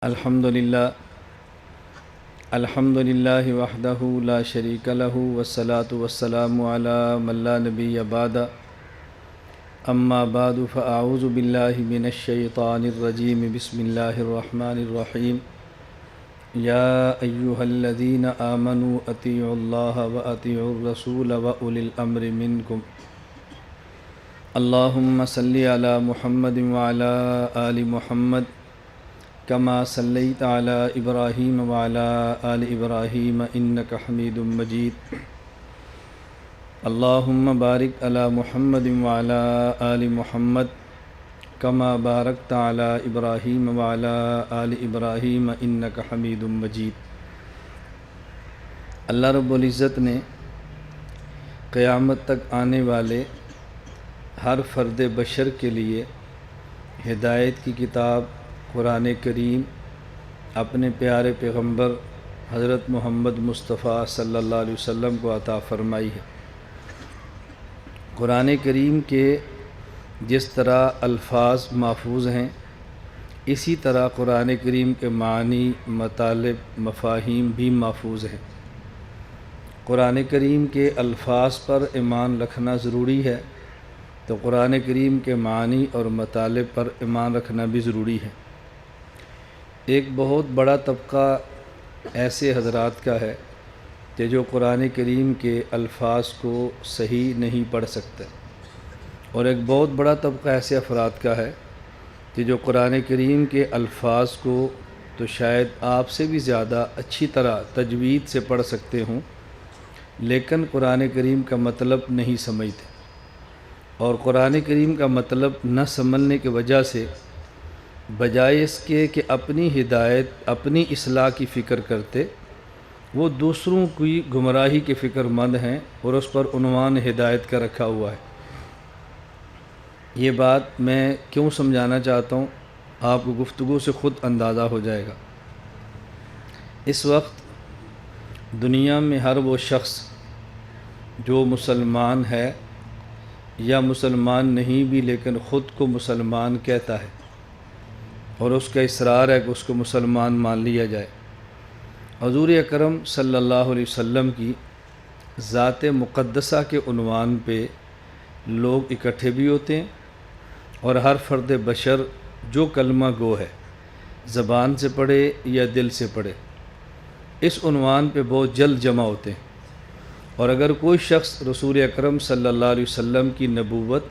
الحمد للہ وحدہ لا شریک لہ والصلاة والسلام علی من لا نبی بعد اما بعد فاعوذ باللہ من الشیطان الرجیم بسم اللہ الرحمن الرحیم یا ایہا الذین آمنوا اطیعوا اللہ واطیعوا الرسول واولی الامر منکم اللہم صلی علی محمد وعلی آل محمد کما صلیت علی ابراہیم وعلی آل ابراہیم انک حمید مجید اللہم بارک علی محمد وعلی آل محمد کما بارکت علی ابراہیم وعلی آل ابراہیم انک حمید مجید۔ اللہ رب العزت نے قیامت تک آنے والے ہر فرد بشر کے لیے ہدایت کی کتاب قرآن کریم اپنے پیارے پیغمبر حضرت محمد مصطفیٰ صلی اللہ علیہ وسلم کو عطا فرمائی ہے۔ قرآن کریم کے جس طرح الفاظ محفوظ ہیں اسی طرح قرآن کریم کے معنی، مطالب، مفاہیم بھی محفوظ ہیں۔ قرآن کریم کے الفاظ پر ایمان رکھنا ضروری ہے تو قرآن کریم کے معنی اور مطالب پر ایمان رکھنا بھی ضروری ہے۔ ایک بہت بڑا طبقہ ایسے حضرات کا ہے کہ جو قرآن کریم کے الفاظ کو صحیح نہیں پڑھ سکتے، اور ایک بہت بڑا طبقہ ایسے افراد کا ہے کہ جو قرآن کریم کے الفاظ کو تو شاید آپ سے بھی زیادہ اچھی طرح تجوید سے پڑھ سکتے ہوں، لیکن قرآن کریم کا مطلب نہیں سمجھتے، اور قرآن کریم کا مطلب نہ سمجھنے کی وجہ سے بجائے اس کے کہ اپنی ہدایت، اپنی اصلاح کی فکر کرتے، وہ دوسروں کی گمراہی کے فکر مند ہیں اور اس پر عنوان ہدایت کا رکھا ہوا ہے۔ یہ بات میں کیوں سمجھانا چاہتا ہوں، آپ کو گفتگو سے خود اندازہ ہو جائے گا۔ اس وقت دنیا میں ہر وہ شخص جو مسلمان ہے یا مسلمان نہیں بھی لیکن خود کو مسلمان کہتا ہے اور اس کا اصرار ہے کہ اس کو مسلمان مان لیا جائے، حضور اکرم صلی اللہ علیہ وسلم کی ذات مقدسہ کے عنوان پہ لوگ اکٹھے بھی ہوتے ہیں، اور ہر فرد بشر جو کلمہ گو ہے زبان سے پڑھے یا دل سے پڑھے اس عنوان پہ بہت جلد جمع ہوتے ہیں۔ اور اگر کوئی شخص رسول اکرم صلی اللہ علیہ وسلم کی نبوت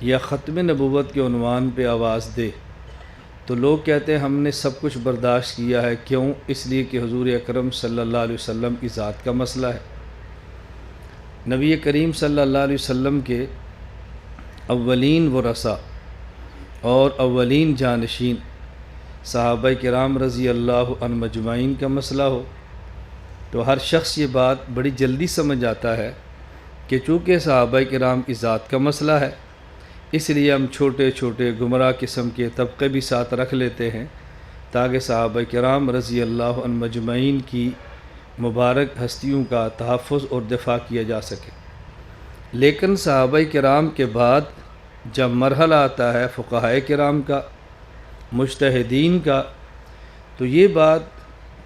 یا ختم نبوت کے عنوان پہ آواز دے تو لوگ کہتے ہیں ہم نے سب کچھ برداشت کیا ہے، کیوں؟ اس لیے کہ حضور اکرم صلی اللہ علیہ وسلم کی ذات کا مسئلہ ہے۔ نبی کریم صلی اللہ علیہ وسلم کے اولین ورثاء اور اولین جانشین صحابہ کرام رضی اللہ عنہ مجمعین کا مسئلہ ہو تو ہر شخص یہ بات بڑی جلدی سمجھ جاتا ہے کہ چونکہ صحابہ کرام کی ذات کا مسئلہ ہے اس لیے ہم چھوٹے چھوٹے گمراہ قسم کے طبقے بھی ساتھ رکھ لیتے ہیں تاکہ صحابہ کرام رضی اللہ عنہ مجمعین کی مبارک ہستیوں کا تحفظ اور دفاع کیا جا سکے۔ لیکن صحابہ کرام کے بعد جب مرحلہ آتا ہے فقہاء کرام کا، مجتہدین کا، تو یہ بات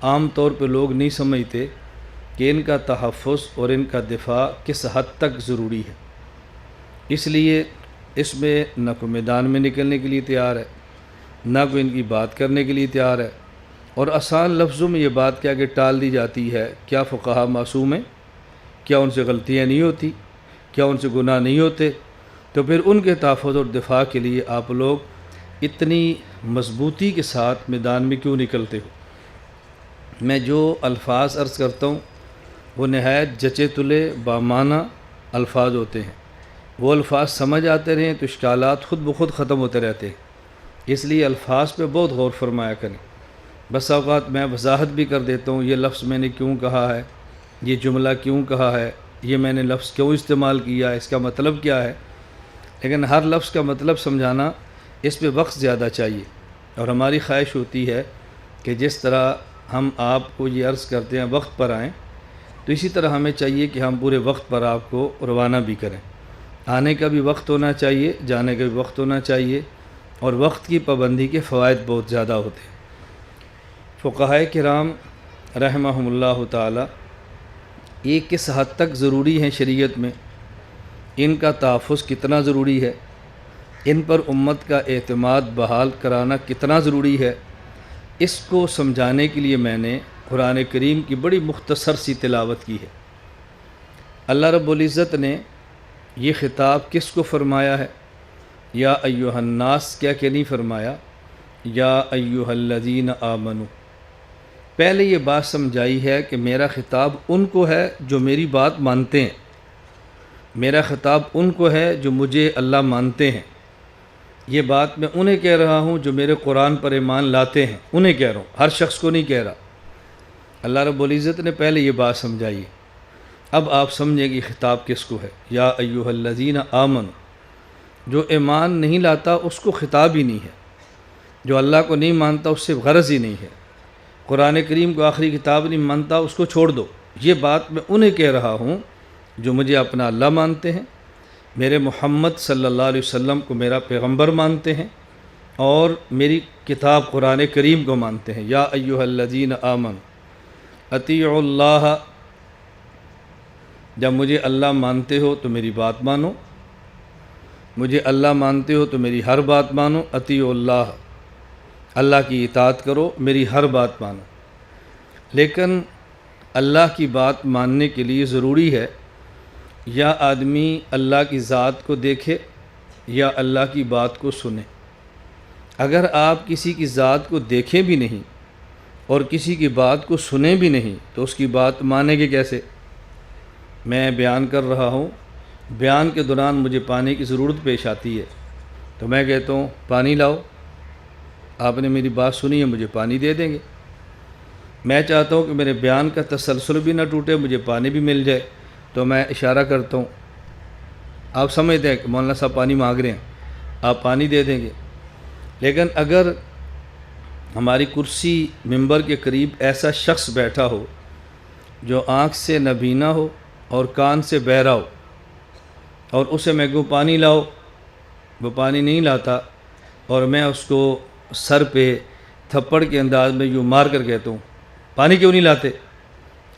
عام طور پہ لوگ نہیں سمجھتے کہ ان کا تحفظ اور ان کا دفاع کس حد تک ضروری ہے۔ اس لیے اس میں نہ کوئی میدان میں نکلنے کے لیے تیار ہے، نہ کوئی ان کی بات کرنے کے لیے تیار ہے، اور آسان لفظوں میں یہ بات کیا کہ ٹال دی جاتی ہے۔ کیا فقہا معصوم ہیں؟ کیا ان سے غلطیاں نہیں ہوتی؟ کیا ان سے گناہ نہیں ہوتے؟ تو پھر ان کے تحفظ اور دفاع کے لیے آپ لوگ اتنی مضبوطی کے ساتھ میدان میں کیوں نکلتے ہو؟ میں جو الفاظ عرض کرتا ہوں وہ نہایت جچے تلے بامعنی الفاظ ہوتے ہیں، وہ الفاظ سمجھ آتے رہیں تو اشکالات خود بخود ختم ہوتے رہتے ہیں، اس لیے الفاظ پہ بہت غور فرمایا کریں۔ بس اوقات میں وضاحت بھی کر دیتا ہوں یہ لفظ میں نے کیوں کہا ہے، یہ جملہ کیوں کہا ہے، یہ میں نے لفظ کیوں استعمال کیا ہے، اس کا مطلب کیا ہے، لیکن ہر لفظ کا مطلب سمجھانا اس پہ وقت زیادہ چاہیے، اور ہماری خواہش ہوتی ہے کہ جس طرح ہم آپ کو یہ عرض کرتے ہیں وقت پر آئیں تو اسی طرح ہمیں چاہیے کہ ہم پورے وقت پر آپ کو روانہ بھی کریں۔ آنے کا بھی وقت ہونا چاہیے، جانے کا بھی وقت ہونا چاہیے، اور وقت کی پابندی کے فوائد بہت زیادہ ہوتے ہیں۔ فقہائے کرام رحمہم اللہ تعالی یہ کس حد تک ضروری ہیں شریعت میں، ان کا تحفظ کتنا ضروری ہے، ان پر امت کا اعتماد بحال کرانا کتنا ضروری ہے، اس کو سمجھانے کے لیے میں نے قرآن کریم کی بڑی مختصر سی تلاوت کی ہے۔ اللہ رب العزت نے یہ خطاب کس کو فرمایا ہے؟ یا ایھا الناس کیا کہ نہیں فرمایا یا ایھا الذین آمنوا؟ پہلے یہ بات سمجھائی ہے کہ میرا خطاب ان کو ہے جو میری بات مانتے ہیں، میرا خطاب ان کو ہے جو مجھے اللہ مانتے ہیں۔ یہ بات میں انہیں کہہ رہا ہوں جو میرے قرآن پر ایمان لاتے ہیں، انہیں کہہ رہا ہوں، ہر شخص کو نہیں کہہ رہا۔ اللہ رب العزت نے پہلے یہ بات سمجھائی ہے، اب آپ سمجھیں کہ خطاب کس کو ہے۔ یا ایھا الذین آمنوا، جو ایمان نہیں لاتا اس کو خطاب ہی نہیں ہے، جو اللہ کو نہیں مانتا اس سے غرض ہی نہیں ہے، قرآن کریم کو آخری کتاب نہیں مانتا اس کو چھوڑ دو۔ یہ بات میں انہیں کہہ رہا ہوں جو مجھے اپنا اللہ مانتے ہیں، میرے محمد صلی اللہ علیہ وسلم کو میرا پیغمبر مانتے ہیں، اور میری کتاب قرآن کریم کو مانتے ہیں۔ یا ایھا الذین آمنوا اطیعوا اللہ، جب مجھے اللہ مانتے ہو تو میری بات مانو، مجھے اللہ مانتے ہو تو میری ہر بات مانو۔ اطیعوا اللہ، اللہ کی اطاعت کرو، میری ہر بات مانو۔ لیکن اللہ کی بات ماننے کے لیے ضروری ہے یا آدمی اللہ کی ذات کو دیکھے یا اللہ کی بات کو سنے۔ اگر آپ کسی کی ذات کو دیکھیں بھی نہیں اور کسی کی بات کو سنیں بھی نہیں تو اس کی بات مانیں گے کیسے؟ میں بیان کر رہا ہوں، بیان کے دوران مجھے پانی کی ضرورت پیش آتی ہے تو میں کہتا ہوں پانی لاؤ، آپ نے میری بات سنی ہے، مجھے پانی دے دیں گے۔ میں چاہتا ہوں کہ میرے بیان کا تسلسل بھی نہ ٹوٹے، مجھے پانی بھی مل جائے، تو میں اشارہ کرتا ہوں، آپ سمجھتے ہیں کہ مولانا صاحب پانی مانگ رہے ہیں، آپ پانی دے دیں گے۔ لیکن اگر ہماری کرسی منبر کے قریب ایسا شخص بیٹھا ہو جو آنکھ سے نابینا ہو اور کان سے بہرا ہو، اور اسے میں کہوں پانی لاؤ، وہ پانی نہیں لاتا، اور میں اس کو سر پہ تھپڑ کے انداز میں یوں مار کر کہتا ہوں پانی کیوں نہیں لاتے،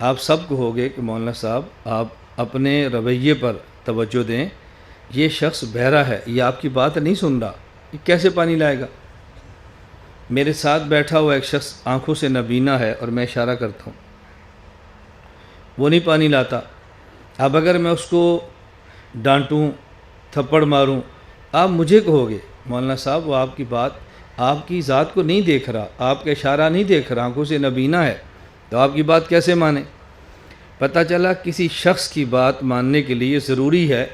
آپ سب کو ہوگے کہ مولانا صاحب آپ اپنے رویے پر توجہ دیں، یہ شخص بہرا ہے، یہ آپ کی بات نہیں سن رہا، یہ کیسے پانی لائے گا؟ میرے ساتھ بیٹھا ہوا ایک شخص آنکھوں سے نابینا ہے اور میں اشارہ کرتا ہوں، وہ نہیں پانی لاتا۔ اب اگر میں اس کو ڈانٹوں، تھپڑ ماروں، آپ مجھے کہو گے مولانا صاحب وہ آپ کی بات، آپ کی ذات کو نہیں دیکھ رہا، آپ کا اشارہ نہیں دیکھ رہا، آنکھوں سے نابینا ہے، تو آپ کی بات کیسے مانے؟ پتہ چلا کسی شخص کی بات ماننے کے لیے ضروری ہے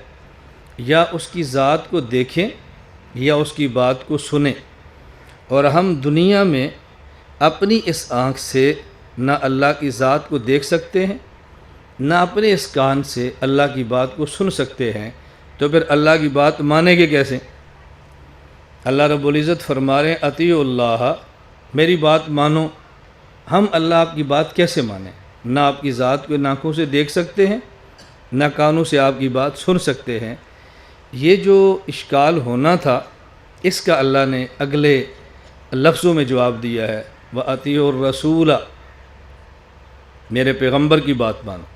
یا اس کی ذات کو دیکھیں یا اس کی بات کو سنیں، اور ہم دنیا میں اپنی اس آنکھ سے نہ اللہ کی ذات کو دیکھ سکتے ہیں، نہ اپنے اس کان سے اللہ کی بات کو سن سکتے ہیں، تو پھر اللہ کی بات مانیں گے کیسے؟ اللہ رب العزت فرما رہے ہیں اطیعوا اللہ، میری بات مانو۔ ہم اللہ آپ کی بات کیسے مانیں؟ نہ آپ کی ذات کو آنکھوں سے دیکھ سکتے ہیں، نہ کانوں سے آپ کی بات سن سکتے ہیں۔ یہ جو اشکال ہونا تھا اس کا اللہ نے اگلے لفظوں میں جواب دیا ہے، وَأَطِيعُوا الرَّسُولَ، میرے پیغمبر کی بات مانو۔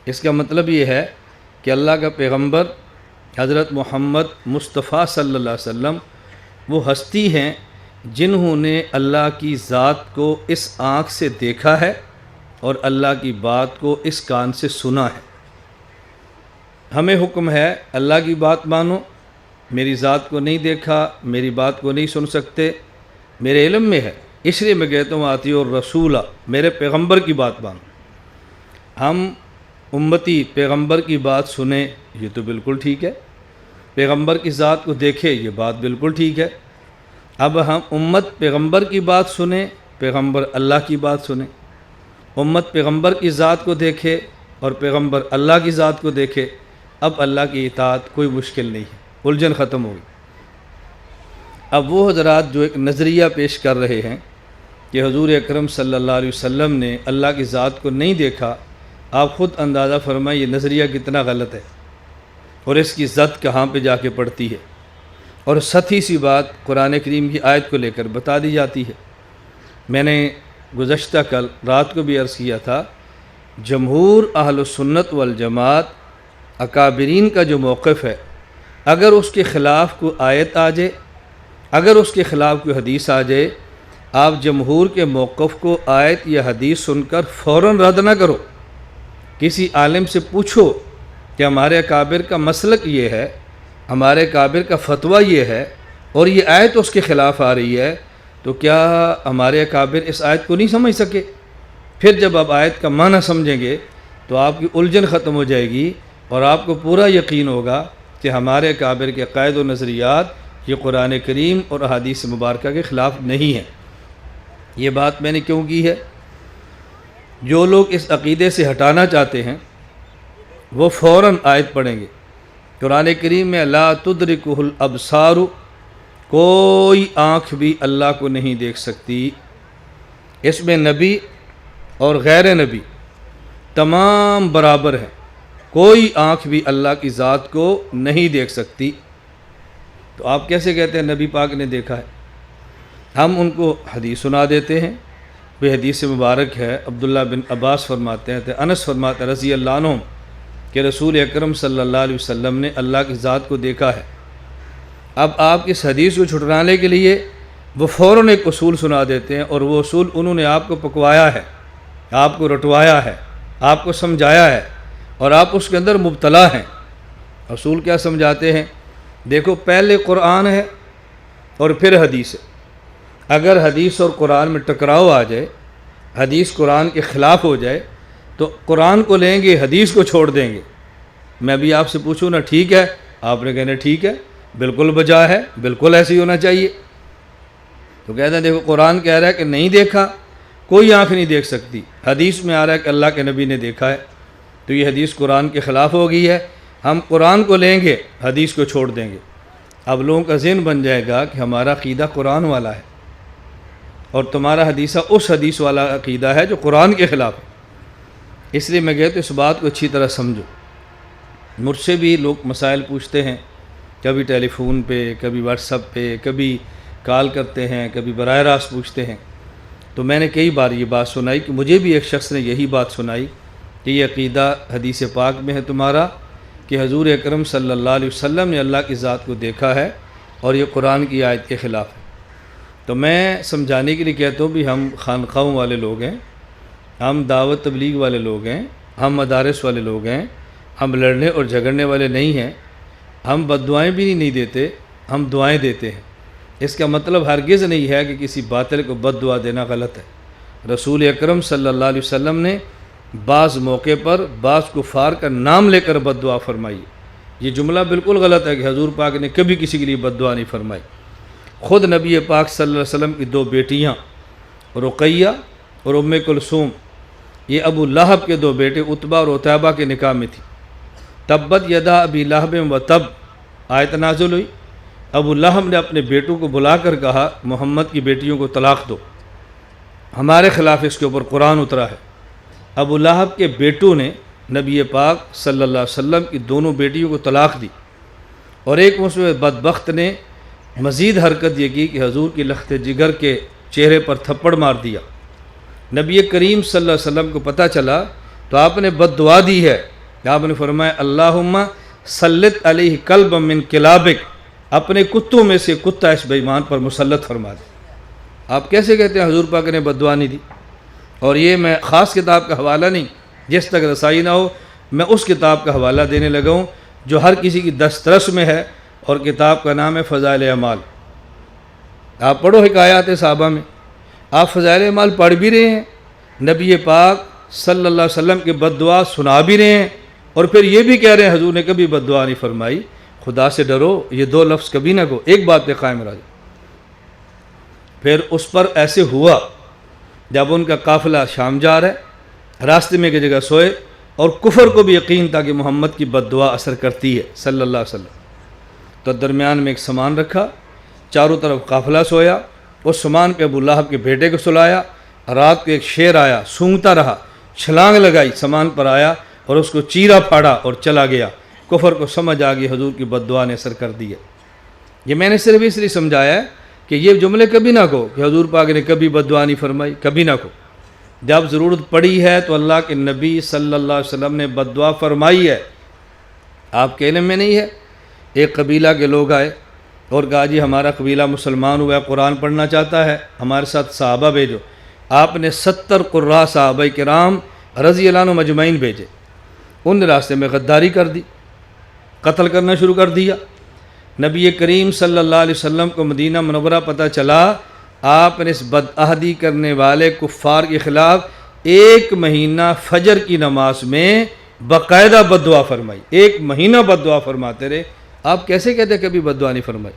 اس کا مطلب یہ ہے کہ اللہ کا پیغمبر حضرت محمد مصطفیٰ صلی اللہ علیہ وسلم وہ ہستی ہیں جنہوں نے اللہ کی ذات کو اس آنکھ سے دیکھا ہے اور اللہ کی بات کو اس کان سے سنا ہے۔ ہمیں حکم ہے اللہ کی بات مانو، میری ذات کو نہیں دیکھا، میری بات کو نہیں سن سکتے، میرے علم میں ہے، اس لیے میں کہتا ہوں اطیعوا الرسول، میرے پیغمبر کی بات مانو۔ ہم امتی پیغمبر کی بات سنیں یہ تو بالکل ٹھیک ہے، پیغمبر کی ذات کو دیکھے یہ بات بالکل ٹھیک ہے۔ اب ہم امت پیغمبر کی بات سنیں، پیغمبر اللہ کی بات سنیں، امت پیغمبر کی ذات کو دیکھے اور پیغمبر اللہ کی ذات کو دیکھے، اب اللہ کی اطاعت کوئی مشکل نہیں ہے، الجھن ختم ہوگی۔ اب وہ حضرات جو ایک نظریہ پیش کر رہے ہیں کہ حضور اکرم صلی اللہ علیہ وسلم نے اللہ کی ذات کو نہیں دیکھا، آپ خود اندازہ فرمائیں یہ نظریہ کتنا غلط ہے اور اس کی زد کہاں پہ جا کے پڑتی ہے، اور سطحی سی بات قرآن کریم کی آیت کو لے کر بتا دی جاتی ہے۔ میں نے گزشتہ کل رات کو بھی عرض کیا تھا، جمہور اہل السنت والجماعت اکابرین کا جو موقف ہے، اگر اس کے خلاف کوئی آیت آ جائے، اگر اس کے خلاف کوئی حدیث آ جائے، آپ جمہور کے موقف کو آیت یا حدیث سن کر فوراً رد نہ کرو، کسی عالم سے پوچھو کہ ہمارے اکابر کا مسلک یہ ہے، ہمارے اکابر کا فتویٰ یہ ہے، اور یہ آیت اس کے خلاف آ رہی ہے، تو کیا ہمارے اکابر اس آیت کو نہیں سمجھ سکے؟ پھر جب آپ آیت کا معنی سمجھیں گے تو آپ کی الجھن ختم ہو جائے گی، اور آپ کو پورا یقین ہوگا کہ ہمارے اکابر کے عقائد و نظریات یہ قرآن کریم اور احادیث مبارکہ کے خلاف نہیں ہیں۔ یہ بات میں نے کیوں کی ہے؟ جو لوگ اس عقیدے سے ہٹانا چاہتے ہیں وہ فوراً آیت پڑھیں گے۔ قرآن کریم میں لا تدرکہ الابصار، کوئی آنکھ بھی اللہ کو نہیں دیکھ سکتی۔ اس میں نبی اور غیر نبی تمام برابر ہیں، کوئی آنکھ بھی اللہ کی ذات کو نہیں دیکھ سکتی۔ تو آپ کیسے کہتے ہیں نبی پاک نے دیکھا ہے؟ ہم ان کو حدیث سنا دیتے ہیں، وہ حدیث مبارک ہے، عبداللہ بن عباس فرماتے ہیں، انس فرماتے ہیں رضی اللہ عنہم کہ رسول اکرم صلی اللہ علیہ وسلم نے اللہ کی ذات کو دیکھا ہے۔ اب آپ اس حدیث کو چھٹلانے کے لیے وہ فوراً ایک اصول سنا دیتے ہیں، اور وہ اصول انہوں نے آپ کو پکوایا ہے، آپ کو رٹوایا ہے، آپ کو سمجھایا ہے، اور آپ اس کے اندر مبتلا ہیں۔ اصول کیا سمجھاتے ہیں؟ دیکھو، پہلے قرآن ہے اور پھر حدیث ہے۔ اگر حدیث اور قرآن میں ٹکراؤ آ جائے، حدیث قرآن کے خلاف ہو جائے، تو قرآن کو لیں گے، حدیث کو چھوڑ دیں گے۔ میں بھی آپ سے پوچھوں نا، ٹھیک ہے؟ آپ نے کہنا ٹھیک ہے، بالکل بجا ہے، بالکل ایسے ہی ہونا چاہیے۔ تو کہتے ہیں دیکھو، قرآن کہہ رہا ہے کہ نہیں دیکھا، کوئی آنکھ نہیں دیکھ سکتی، حدیث میں آ رہا ہے کہ اللہ کے نبی نے دیکھا ہے، تو یہ حدیث قرآن کے خلاف ہو گئی ہے، ہم قرآن کو لیں گے، حدیث کو چھوڑ دیں گے۔ اب لوگوں کا ذہن بن جائے گا کہ ہمارا عقیدہ قرآن والا ہے، اور تمہارا حدیثہ اس حدیث والا عقیدہ ہے جو قرآن کے خلاف ہے۔ اس لیے میں کہتا ہوں اس بات کو اچھی طرح سمجھو۔ مجھ سے بھی لوگ مسائل پوچھتے ہیں، کبھی ٹیلی فون پہ، کبھی واٹس ایپ پہ، کبھی کال کرتے ہیں، کبھی براہ راست پوچھتے ہیں۔ تو میں نے کئی بار یہ بات سنائی کہ مجھے بھی ایک شخص نے یہی بات سنائی کہ یہ عقیدہ حدیث پاک میں ہے تمہارا کہ حضور اکرم صلی اللہ علیہ وسلم نے اللہ کی ذات کو دیکھا ہے، اور یہ قرآن کی آیت کے خلاف ہے۔ تو میں سمجھانے کے لیے کہتا ہوں بھی ہم خانقاہوں والے لوگ ہیں، ہم دعوت تبلیغ والے لوگ ہیں، ہم مدارس والے لوگ ہیں، ہم لڑنے اور جھگڑنے والے نہیں ہیں، ہم بد دعائیں بھی نہیں دیتے، ہم دعائیں دیتے ہیں۔ اس کا مطلب ہرگز نہیں ہے کہ کسی باطل کو بد دعا دینا غلط ہے۔ رسول اکرم صلی اللہ علیہ وسلم نے بعض موقع پر بعض کفار کا نام لے کر بد دعا فرمائی۔ یہ جملہ بالکل غلط ہے کہ حضور پاک نے کبھی کسی کے لیے بد دعا نہیں فرمائی۔ خود نبی پاک صلی اللہ علیہ وسلم کی دو بیٹیاں رقیہ اور ام کلثوم، یہ ابو لہب کے دو بیٹے عتبہ اور عتیبہ کے نکاح میں تھی۔ تبت یدا ابی لہب و تب آیت نازل ہوئی۔ ابو لہب نے اپنے بیٹوں کو بلا کر کہا محمد کی بیٹیوں کو طلاق دو، ہمارے خلاف اس کے اوپر قرآن اترا ہے۔ ابو لہب کے بیٹوں نے نبی پاک صلی اللہ علیہ وسلم کی دونوں بیٹیوں کو طلاق دی، اور ایک اس میں بدبخت نے مزید حرکت یہ کی کہ حضور کی لخت جگر کے چہرے پر تھپڑ مار دیا۔ نبی کریم صلی اللہ علیہ وسلم کو پتہ چلا تو آپ نے بد دعا دی ہے کہ آپ نے فرمایا اللہم سلط علیہ کلب من کلابک، اپنے کتوں میں سے کتا اس بے ایمان پر مسلط فرما دے۔ آپ کیسے کہتے ہیں حضور پاک نے بد دعا نہیں دی؟ اور یہ میں خاص کتاب کا حوالہ نہیں، جس تک رسائی نہ ہو میں اس کتاب کا حوالہ دینے لگا ہوں جو ہر کسی کی دسترس میں ہے، اور کتاب کا نام ہے فضائل اعمال۔ آپ پڑھو حکایات صحابہ میں، آپ فضائل اعمال پڑھ بھی رہے ہیں، نبی پاک صلی اللہ علیہ وسلم کے بد دعا سنا بھی رہے ہیں، اور پھر یہ بھی کہہ رہے ہیں حضور نے کبھی بد دعا نہیں فرمائی۔ خدا سے ڈرو، یہ دو لفظ کبھی نہ کہو، ایک بات پہ قائم رہو۔ پھر اس پر ایسے ہوا جب ان کا قافلہ شام جا رہا ہے، راستے میں کی جگہ سوئے، اور کفر کو بھی یقین تھا کہ محمد کی بد دعا اثر کرتی ہے صلی اللہ علیہ وسلم، تو درمیان میں ایک سامان رکھا، چاروں طرف قافلہ سویا، اس سامان پہ ابو لہب کے بیٹے کو سلایا۔ رات کو ایک شیر آیا، سونگتا رہا، چھلانگ لگائی، سامان پر آیا اور اس کو چیرا پھاڑا اور چلا گیا۔ کفر کو سمجھ آ گئی حضور کی بد دعا نے اثر کر دی ہے۔ یہ میں نے صرف اس لیے سمجھایا ہے کہ یہ جملے کبھی نہ کہو کہ حضور پاک نے کبھی بد دعا نہیں فرمائی، کبھی نہ کہو۔ جب ضرورت پڑی ہے تو اللہ کے نبی صلی اللہ علیہ وسلم نے بد دعا فرمائی ہے۔ آپ کے علم میں نہیں ہے؟ ایک قبیلہ کے لوگ آئے اور کہا جی ہمارا قبیلہ مسلمان ہوا ہے، قرآن پڑھنا چاہتا ہے، ہمارے ساتھ صحابہ بھیجو۔ آپ نے 70 قراء صحابہ کرام رضی اللہ عنہ مجمعین بھیجے، ان نے راستے میں غداری کر دی، قتل کرنا شروع کر دیا۔ نبی کریم صلی اللہ علیہ وسلم کو مدینہ منورہ پتہ چلا، آپ نے اس بدعہدی کرنے والے کفار کے خلاف 1 مہینہ فجر کی نماز میں باقاعدہ بد دعا فرمائی۔ 1 مہینہ بد دعا فرماتے رہے۔ آپ کیسے کہتے کبھی بد دعا نہیں فرمائی؟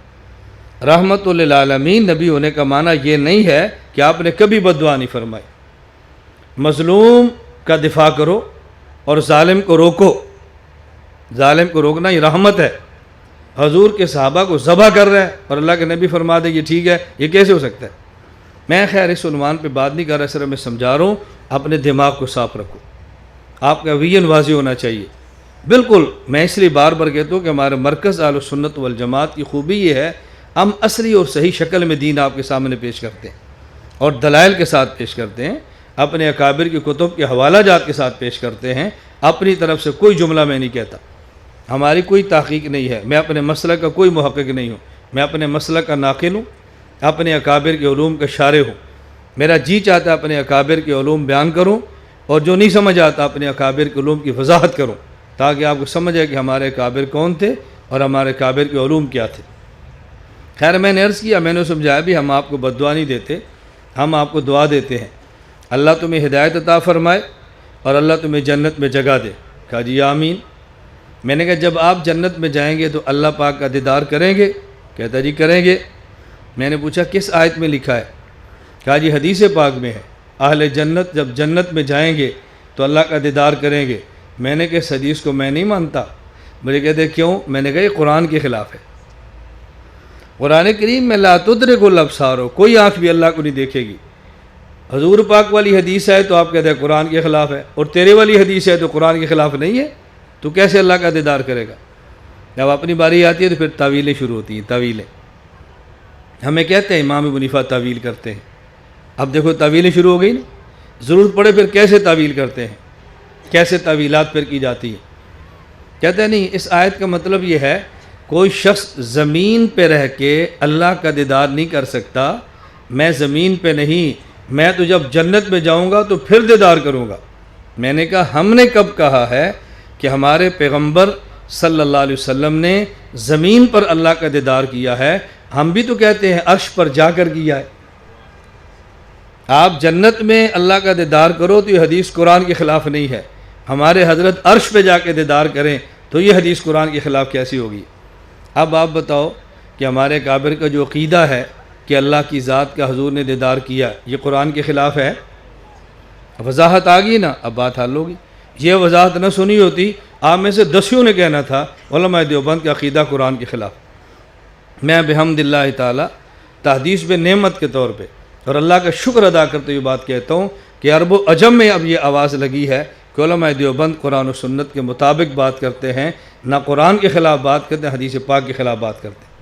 رحمت للعالمین نبی ہونے کا معنی یہ نہیں ہے کہ آپ نے کبھی بد دعا نہیں فرمائی۔ مظلوم کا دفاع کرو اور ظالم کو روکو۔ ظالم کو روکنا یہ رحمت ہے۔ حضور کے صحابہ کو ذبح کر رہا ہے اور اللہ کے نبی فرما دے یہ ٹھیک ہے، یہ کیسے ہو سکتا ہے؟ میں خیر اس عنوان پہ بات نہیں کر رہا، صرف میں سمجھا رہا ہوں، اپنے دماغ کو صاف رکھو، آپ کا ویژن واضح ہونا چاہیے۔ بالکل میں اس لیے بار بار کہتا ہوں کہ ہمارے مرکز اہل سنت والجماعت کی خوبی یہ ہے، ہم اصلی اور صحیح شکل میں دین آپ کے سامنے پیش کرتے ہیں اور دلائل کے ساتھ پیش کرتے ہیں، اپنے اکابر کی کتب کے حوالہ جات کے ساتھ پیش کرتے ہیں۔ اپنی طرف سے کوئی جملہ میں نہیں کہتا، ہماری کوئی تحقیق نہیں ہے، میں اپنے مسلک کا کوئی محقق نہیں ہوں، میں اپنے مسلک کا ناقل ہوں، اپنے اکابر کے علوم کا شارح ہوں۔ میرا جی چاہتا ہے اپنے اکابر کے علوم بیان کروں، اور جو نہیں سمجھ آتا اپنے اکابر کے علوم کی وضاحت کروں، تاکہ آپ کو سمجھ آئے کہ ہمارے اکابر کون تھے اور ہمارے اکابر کے علوم کیا تھے۔ خیر میں نے عرض کیا، میں نے سمجھایا بھی ہم آپ کو بد دعا نہیں دیتے، ہم آپ کو دعا دیتے ہیں، اللہ تمہیں ہدایت عطا فرمائے اور اللہ تمہیں جنت میں جگہ دے۔ کہا جی آمین۔ میں نے کہا جب آپ جنت میں جائیں گے تو اللہ پاک کا دیدار کریں گے؟ کہتا جی کریں گے۔ میں نے پوچھا کس آیت میں لکھا ہے؟ کہا جی حدیث پاک میں ہے، اہل جنت جب جنت میں جائیں گے تو اللہ کا دیدار کریں گے۔ میں نے کہا اس حدیث کو میں نہیں مانتا۔ مجھے کہتے کیوں؟ میں نے کہا یہ قرآن کے خلاف ہے۔ قرآن کریم میں لا تدرک الابصار، کوئی آنکھ بھی اللہ کو نہیں دیکھے گی۔ حضور پاک والی حدیث ہے تو آپ کہتے ہیں قرآن کے خلاف ہے، اور تیرے والی حدیث ہے تو قرآن کے خلاف نہیں ہے، تو کیسے اللہ کا دیدار کرے گا؟ جب اپنی باری آتی ہے تو پھر تعویلیں شروع ہوتی ہیں۔ تعویلیں ہمیں کہتے ہیں امام ابو حنیفہ تعویل کرتے ہیں، اب دیکھو تعویلیں شروع ہو گئی نا، ضرورت پڑے پھر کیسے تعویل کرتے ہیں، کیسے تعویلات پھر کی جاتی ہیں۔ کہتے ہیں نہیں، اس آیت کا مطلب یہ ہے کوئی شخص زمین پہ رہ کے اللہ کا دیدار نہیں کر سکتا۔ میں زمین پہ نہیں، میں تو جب جنت میں جاؤں گا تو پھر دیدار کروں گا۔ میں نے کہا ہم نے کب کہا ہے کہ ہمارے پیغمبر صلی اللہ علیہ وسلم نے زمین پر اللہ کا دیدار کیا ہے؟ ہم بھی تو کہتے ہیں عرش پر جا کر کیا ہے۔ آپ جنت میں اللہ کا دیدار کرو تو یہ حدیث قرآن کے خلاف نہیں ہے، ہمارے حضرت عرش پہ جا کے دیدار کریں تو یہ حدیث قرآن کے خلاف کیسی ہوگی؟ اب آپ بتاؤ کہ ہمارے کابر کا جو عقیدہ ہے کہ اللہ کی ذات کا حضور نے دیدار کیا، یہ قرآن کے خلاف ہے؟ وضاحت آ گئی نا، اب بات حل ہوگی۔ یہ وضاحت نہ سنی ہوتی، آپ میں سے 10 نے کہنا تھا علماء دیوبند کا عقیدہ قرآن کے خلاف۔ میں بحمد اللہ تعالی تحدیث بے نعمت کے طور پہ اور اللہ کا شکر ادا کرتے ہوئے بات کہتا ہوں کہ عرب و عجم میں اب یہ آواز لگی ہے کہ علماء دیوبند قرآن و سنت کے مطابق بات کرتے ہیں، نہ قرآن کے خلاف بات کرتے ہیں، حدیث پاک کے خلاف بات کرتے ہیں۔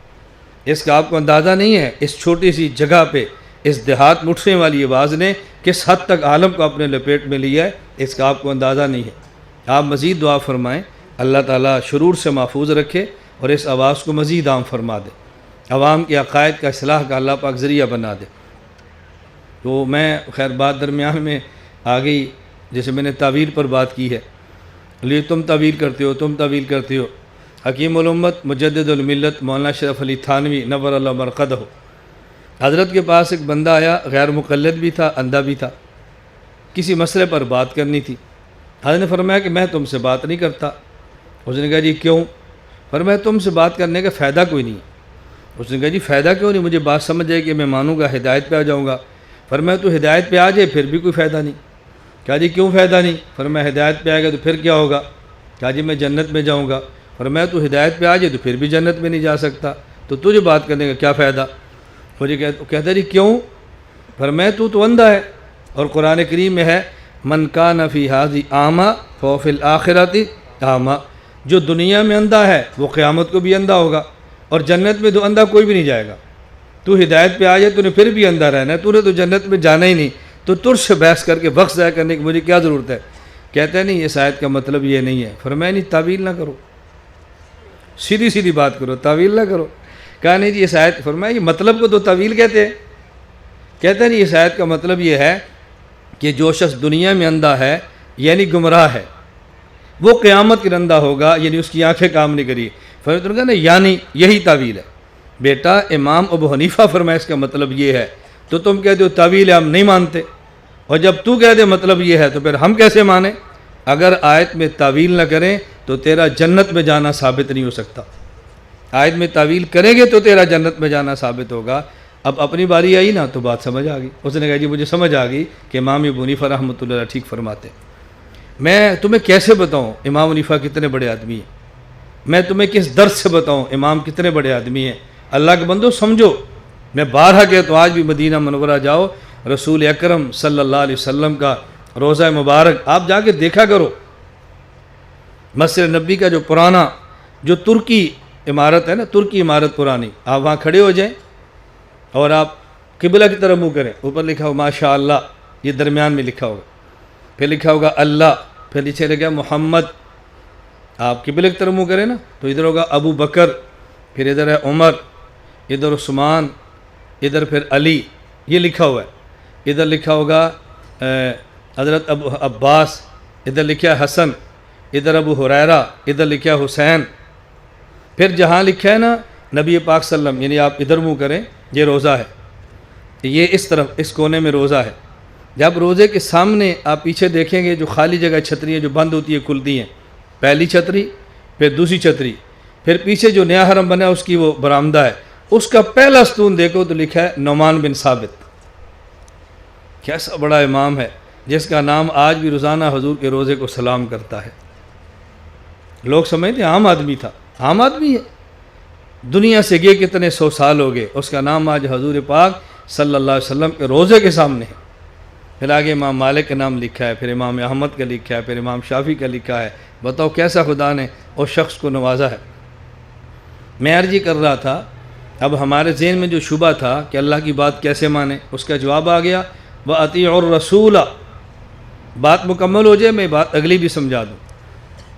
اس کا آپ کو اندازہ نہیں ہے اس چھوٹی سی جگہ پہ اس دیہات مٹھنے والی آواز نے کس حد تک عالم کو اپنے لپیٹ میں لیا ہے، اس کا آپ کو اندازہ نہیں ہے۔ آپ مزید دعا فرمائیں، اللہ تعالیٰ شرور سے محفوظ رکھے اور اس آواز کو مزید عام فرما دے، عوام کے عقائد کا اصلاح کا اللہ پاک ذریعہ بنا دے۔ تو میں خیر بات درمیان میں آ گئی، جیسے میں نے تعویل پر بات کی ہے، لیے تم تعویل کرتے ہو، تم تعویل کرتے ہو۔ حکیم الامت مجدد الملت مولانا شرف علی تھانوی نور اللہ مرقدہ، حضرت کے پاس ایک بندہ آیا، غیر مقلد بھی تھا، اندھا بھی تھا، کسی مسئلے پر بات کرنی تھی۔ حضرت نے فرمایا کہ میں تم سے بات نہیں کرتا۔ اس نے کہا جی کیوں؟ فرمایا تم سے بات کرنے کا فائدہ کوئی نہیں۔ اس نے کہا جی فائدہ کیوں نہیں؟ مجھے بات سمجھ جائے کہ میں مانوں گا، ہدایت پہ آ جاؤں گا۔ فرمایا تو ہدایت پہ آ جائے پھر بھی کوئی فائدہ نہیں۔ کہا جی کیوں فائدہ نہیں؟ فرمایا ہدایت پہ آئے گا تو پھر کیا ہوگا؟ کہا جی میں جنت میں جاؤں گا۔ فرمایا تو ہدایت پہ آ جائے تو پھر بھی جنت میں نہیں جا سکتا، تو تجھے بات کرنے کا کیا فائدہ؟ مجھے کہتا جی کیوں؟ فرمایا تو اندھا ہے، اور قرآن کریم میں ہے من کان فی ھذی اعمی فہو فی الآخرۃ اعمی، جو دنیا میں اندھا ہے وہ قیامت کو بھی اندھا ہوگا، اور جنت میں تو اندھا کوئی بھی نہیں جائے گا۔ تو ہدایت پہ آ جائے تو نے پھر بھی اندھا رہنا ہے، تو نے تو جنت میں جانا ہی نہیں، تو ترش سے بحث کر کے وقت ضائع کرنے کی مجھے کیا ضرورت ہے؟ کہتا ہے نہیں اس آیت کا مطلب یہ نہیں ہے۔ فرمایا نہیں تعویل نہ کرو، سیدھی سیدھی بات کرو، تعویل نہ کرو۔ کہا نہیں جی اس آیت، فرمایا یہ مطلب کو تو تعویل کہتے ہیں۔ کہتا ہے نہیں اس آیت کا مطلب یہ ہے کہ جو شخص دنیا میں اندھا ہے یعنی گمراہ ہے، وہ قیامت کے اندھا ہوگا یعنی اس کی آنکھیں کام نہیں کری۔ فرمایا کہا نا یعنی یہی تعویل ہے۔ بیٹا امام ابو حنیفہ فرمایا اس کا مطلب یہ ہے، تو تم کہتے ہو تعویل ہم نہیں مانتے، اور جب تو کہہ دے مطلب یہ ہے تو پھر ہم کیسے مانیں؟ اگر آیت میں تعویل نہ کریں تو تیرا جنت میں جانا ثابت نہیں ہو سکتا۔ آیت میں تعویل کریں گے تو تیرا جنت میں جانا ثابت ہوگا۔ اب اپنی باری آئی نا تو بات سمجھ آ گئی۔ اس نے کہا جی مجھے سمجھ آ گئی کہ امام ابو حنیفہ رحمۃ اللہ علیہ ٹھیک فرماتے۔ میں تمہیں کیسے بتاؤں امام حنیفہ کتنے بڑے آدمی ہیں؟ میں تمہیں کس درس سے بتاؤں امام کتنے بڑے آدمی ہیں؟ اللہ کے بندو سمجھو، میں بارہا کہتا ہوں آج بھی مدینہ منورہ جاؤ، رسول اکرم صلی اللہ علیہ وسلم کا روضہ مبارک آپ جا کے دیکھا کرو۔ مسجد نبی کا جو پرانا جو ترکی عمارت ہے نا، ترکی عمارت پرانی، آپ وہاں کھڑے ہو جائیں اور آپ قبلہ کی طرف منہ کریں، اوپر لکھا ہو ماشاء اللہ، یہ درمیان میں لکھا ہوگا، پھر لکھا ہوگا اللہ، پھر نیچے لکھا محمد۔ آپ قبلہ کی طرف منہ کریں نا تو ادھر ہوگا ابو بکر، پھر ادھر ہے عمر، ادھر عثمان، ادھر پھر علی، یہ لکھا ہوا ہے۔ ادھر لکھا ہوگا حضرت ابو عباس، ادھر لکھا ہے حسن، ادھر ابو ہریرہ، ادھر لکھا ہے حسین۔ پھر جہاں لکھا ہے نا نبی پاک صلی اللہ علیہ وسلم، یعنی آپ ادھر منہ کریں، یہ روزہ ہے، یہ اس طرف اس کونے میں روزہ ہے۔ جب روزے کے سامنے آپ پیچھے دیکھیں گے جو خالی جگہ چھتری ہیں جو بند ہوتی ہے کھلتی ہیں، پہلی چھتری، پھر دوسری چھتری، پھر پیچھے جو نیا حرم بنا ہے اس کی وہ برآمدہ ہے، اس کا پہلا ستون دیکھو تو لکھا ہے نعمان بن ثابت۔ کیسا بڑا امام ہے جس کا نام آج بھی روزانہ حضور کے روزے کو سلام کرتا ہے۔ لوگ سمجھتے ہیں عام آدمی تھا، عام آدمی ہے، دنیا سے گئے کتنے 100 سال ہو گئے، اس کا نام آج حضور پاک صلی اللہ علیہ وسلم کے روزے کے سامنے ہے۔ پھر آگے امام مالک کا نام لکھا ہے، پھر امام احمد کا لکھا ہے، پھر امام شافعی کا لکھا ہے۔ بتاؤ کیسا خدا نے اس شخص کو نوازا ہے۔ میں عرض کر رہا تھا اب ہمارے ذہن میں جو شبہ تھا کہ اللہ کی بات کیسے مانیں، اس کا جواب آ گیا، وَأَطِيعُوا الرَّسُولَ۔ بات مکمل ہو جائے میں بات اگلی بھی سمجھا دوں۔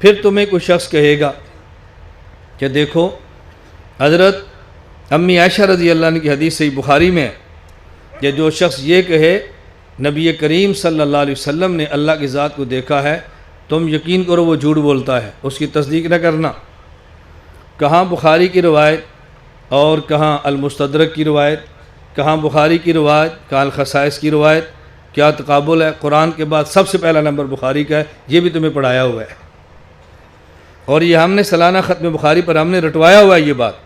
پھر تمہیں کوئی شخص کہے گا کہ دیکھو حضرت امی عائشہ رضی اللہ عنہ کی حدیث صحیح بخاری میں ہے کہ جو شخص یہ کہے نبی کریم صلی اللہ علیہ وسلم نے اللہ کی ذات کو دیکھا ہے، تم یقین کرو وہ جھوٹ بولتا ہے، اس کی تصدیق نہ کرنا۔ کہاں بخاری کی روایت اور کہاں المستدرک کی روایت، کہاں بخاری کی روایت، کہاں الخصائص کی روایت، کیا تقابل ہے؟ قرآن کے بعد سب سے پہلا نمبر بخاری کا ہے، یہ بھی تمہیں پڑھایا ہوا ہے، اور یہ ہم نے سالانہ ختم بخاری پر ہم نے رٹوایا ہوا ہے۔ یہ بات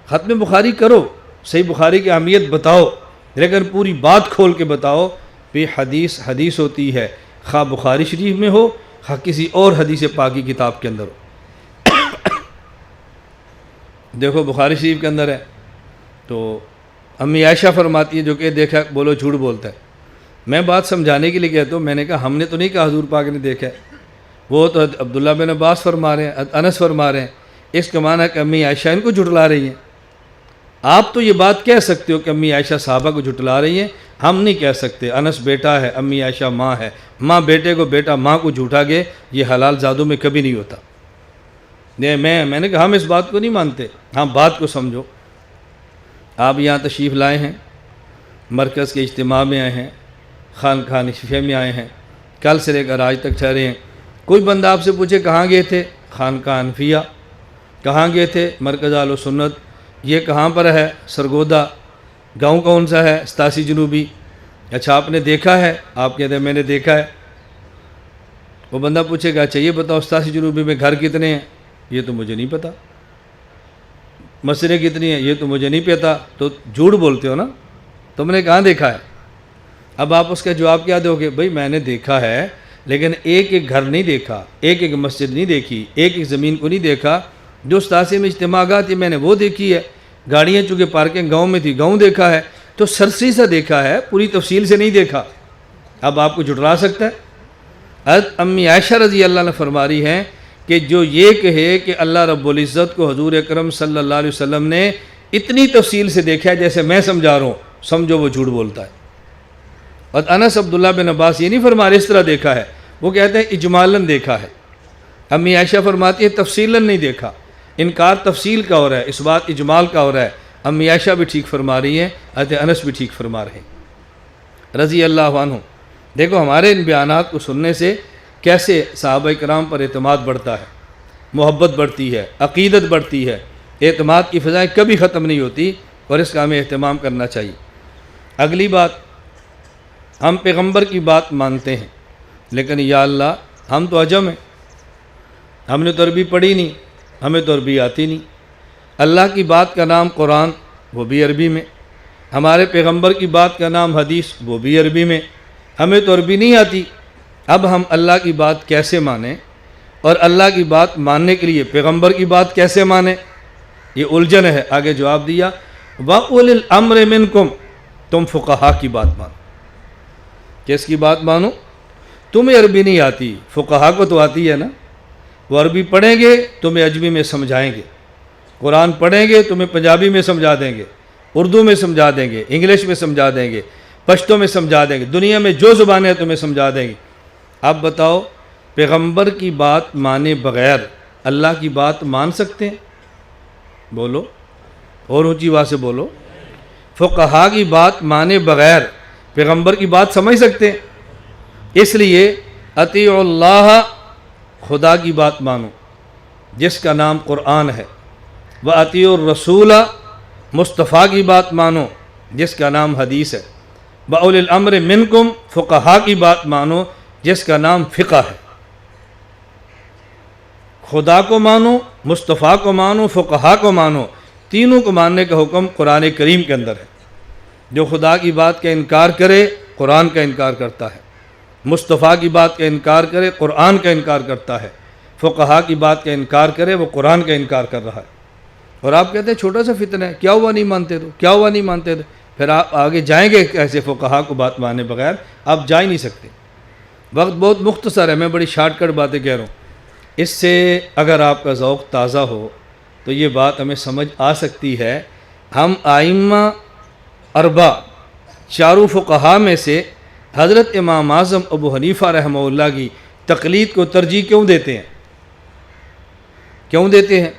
ختم بخاری کرو، صحیح بخاری کی اہمیت بتاؤ، لیکن پوری بات کھول کے بتاؤ۔ بھی حدیث حدیث ہوتی ہے، خواہ بخاری شریف میں ہو خواہ کسی اور حدیث پاک کی کتاب کے اندر ہو۔ دیکھو بخاری شریف کے اندر ہے تو امی عائشہ فرماتی ہے جو کہ دیکھا بولو جھوٹ بولتا ہے۔ میں بات سمجھانے کے لیے کہتا ہوں، میں نے کہا ہم نے تو نہیں کہا حضور پاک نے دیکھا ہے، وہ تو عبداللہ بن عباس فرما رہے ہیں، انس فرما رہے ہیں، اس کا معنی ہے کہ امی عائشہ ان کو جھٹلا رہی ہیں۔ آپ تو یہ بات کہہ سکتے ہو کہ امی عائشہ صحابہ کو جھٹلا رہی ہیں، ہم نہیں کہہ سکتے۔ انس بیٹا ہے، امی عائشہ ماں ہے، ماں بیٹے کو، بیٹا ماں کو جھوٹا گے، یہ حلال زادوں میں کبھی نہیں ہوتا۔ میں نے کہا ہم اس بات کو نہیں مانتے، ہاں بات کو سمجھو۔ آپ یہاں تشریف لائے ہیں، مرکز کے اجتماع میں آئے ہیں، خانقاہ نشفیہ میں آئے ہیں، کل سے لے کر آج تک ٹھہرے ہیں۔ کوئی بندہ آپ سے پوچھے کہاں گئے تھے؟ خانقاہ انفیہ۔ کہاں گئے تھے؟ مرکز اہل سنت۔ یہ کہاں پر ہے؟ سرگودا۔ گاؤں کون سا ہے؟ 87 جنوبی۔ اچھا آپ نے دیکھا ہے؟ آپ کہتے ہیں میں نے دیکھا ہے۔ وہ بندہ پوچھے گا اچھا یہ بتاؤ 87 جنوبی میں گھر کتنے ہیں؟ یہ تو مجھے نہیں پتہ۔ مسجدیں کتنی ہیں؟ یہ تو مجھے نہیں پتہ۔ تو جھوٹ بولتے ہو نا، تم نے کہاں دیکھا ہے؟ اب آپ اس کا جواب کیا دو گے؟ بھئی میں نے دیکھا ہے لیکن ایک ایک گھر نہیں دیکھا، ایک ایک مسجد نہیں دیکھی، ایک ایک زمین کو نہیں دیکھا۔ جو 87 میں اجتماعات تھی میں نے وہ دیکھی ہے، گاڑیاں چونکہ پارکنگ گاؤں میں تھی گاؤں دیکھا ہے، تو سرسری سا دیکھا ہے، پوری تفصیل سے نہیں دیکھا۔ اب آپ کو جھٹلا سکتا ہے؟ حضرت امی عائشہ رضی اللہ عنہ فرما رہی ہیں کہ جو یہ کہے کہ اللہ رب العزت کو حضور اکرم صلی اللہ علیہ وسلم نے اتنی تفصیل سے دیکھا ہے جیسے میں سمجھا رہا ہوں، سمجھو وہ جھوٹ بولتا ہے۔ اور انس عبداللہ بن عباس یہ نہیں فرما رہے اس طرح دیکھا ہے، وہ کہتے ہیں اجمالاً دیکھا ہے۔ امی عائشہ فرماتی ہے تفصیلاً نہیں دیکھا، انکار تفصیل کا ہو رہا ہے، اس بات اجمال کا ہو رہا ہے۔ امی عائشہ بھی ٹھیک فرما رہی ہیں، حضرت انس بھی ٹھیک فرما رہے ہیں رضی اللہ عنہ۔ دیکھو ہمارے ان بیانات کو سننے سے کیسے صحابہ کرام پر اعتماد بڑھتا ہے، محبت بڑھتی ہے، عقیدت بڑھتی ہے، اعتماد کی فضائیں کبھی ختم نہیں ہوتی، اور اس کا ہمیں اہتمام کرنا چاہیے۔ اگلی بات، ہم پیغمبر کی بات مانتے ہیں، لیکن یا اللہ ہم تو عجم ہیں، ہم نے تو عربی پڑھی نہیں، ہمیں تو عربی آتی نہیں۔ اللہ کی بات کا نام قرآن، وہ بھی عربی میں، ہمارے پیغمبر کی بات کا نام حدیث، وہ بھی عربی میں، ہمیں تو عربی نہیں آتی۔ اب ہم اللہ کی بات کیسے مانیں، اور اللہ کی بات ماننے کے لیے پیغمبر کی بات کیسے مانیں؟ یہ الجھن ہے۔ آگے جواب دیا وَأُولِي الْأَمْرِ مِنْكُمْ، تم فقہا کی بات مانو۔ کس کی بات مانو؟ تمہیں عربی نہیں آتی، فقہا کو تو آتی ہے نا، وہ عربی پڑھیں گے تمہیں عجمی میں سمجھائیں گے، قرآن پڑھیں گے تمہیں پنجابی میں سمجھا دیں گے، اردو میں سمجھا دیں گے، انگلش میں سمجھا دیں گے، پشتو میں سمجھا دیں گے، دنیا میں جو زبانیں ہیں تمہیں سمجھا دیں گے۔ اب بتاؤ پیغمبر کی بات مانے بغیر اللہ کی بات مان سکتے ہیں؟ بولو، اور اونچی آواز سے بولو۔ فقہا کی بات مانے بغیر پیغمبر کی بات سمجھ سکتے ہیں؟ اس لیے اطیعوا اللہ، خدا کی بات مانو جس کا نام قرآن ہے، وَأَطِيعُوا الرَّسُولَ، مصطفیٰ کی بات مانو جس کا نام حدیث ہے، وَأُولِي الْأَمْرِ مِنْكُمْ، فقہا کی بات مانو جس کا نام فقہ ہے۔ خدا کو مانو، مصطفیٰ کو مانو، فقہا کو مانو، تینوں کو ماننے کا حکم قرآن کریم کے اندر ہے۔ جو خدا کی بات کا انکار کرے قرآن کا انکار کرتا ہے، مصطفیٰ کی بات کا انکار کرے قرآن کا انکار کرتا ہے، فقہا کی بات کا انکار کرے وہ قرآن کا انکار کر رہا ہے۔ اور آپ کہتے ہیں چھوٹا سا فتنہ ہے، کیا ہوا نہیں مانتے تو، کیا ہوا نہیں مانتے تو، پھر آپ آگے جائیں گے کیسے فقہا کو بات مانے بغیر؟ آپ جا ہی نہیں سکتے۔ وقت بہت مختصر ہے، میں بڑی شارٹ کٹ باتیں کہہ رہا ہوں، اس سے اگر آپ کا ذوق تازہ ہو تو یہ بات ہمیں سمجھ آ سکتی ہے۔ ہم ائمہ اربع چاروں فقہا میں سے حضرت امام اعظم ابو حنیفہ رحمہ اللہ کی تقلید کو ترجیح کیوں دیتے ہیں؟ کیوں دیتے ہیں؟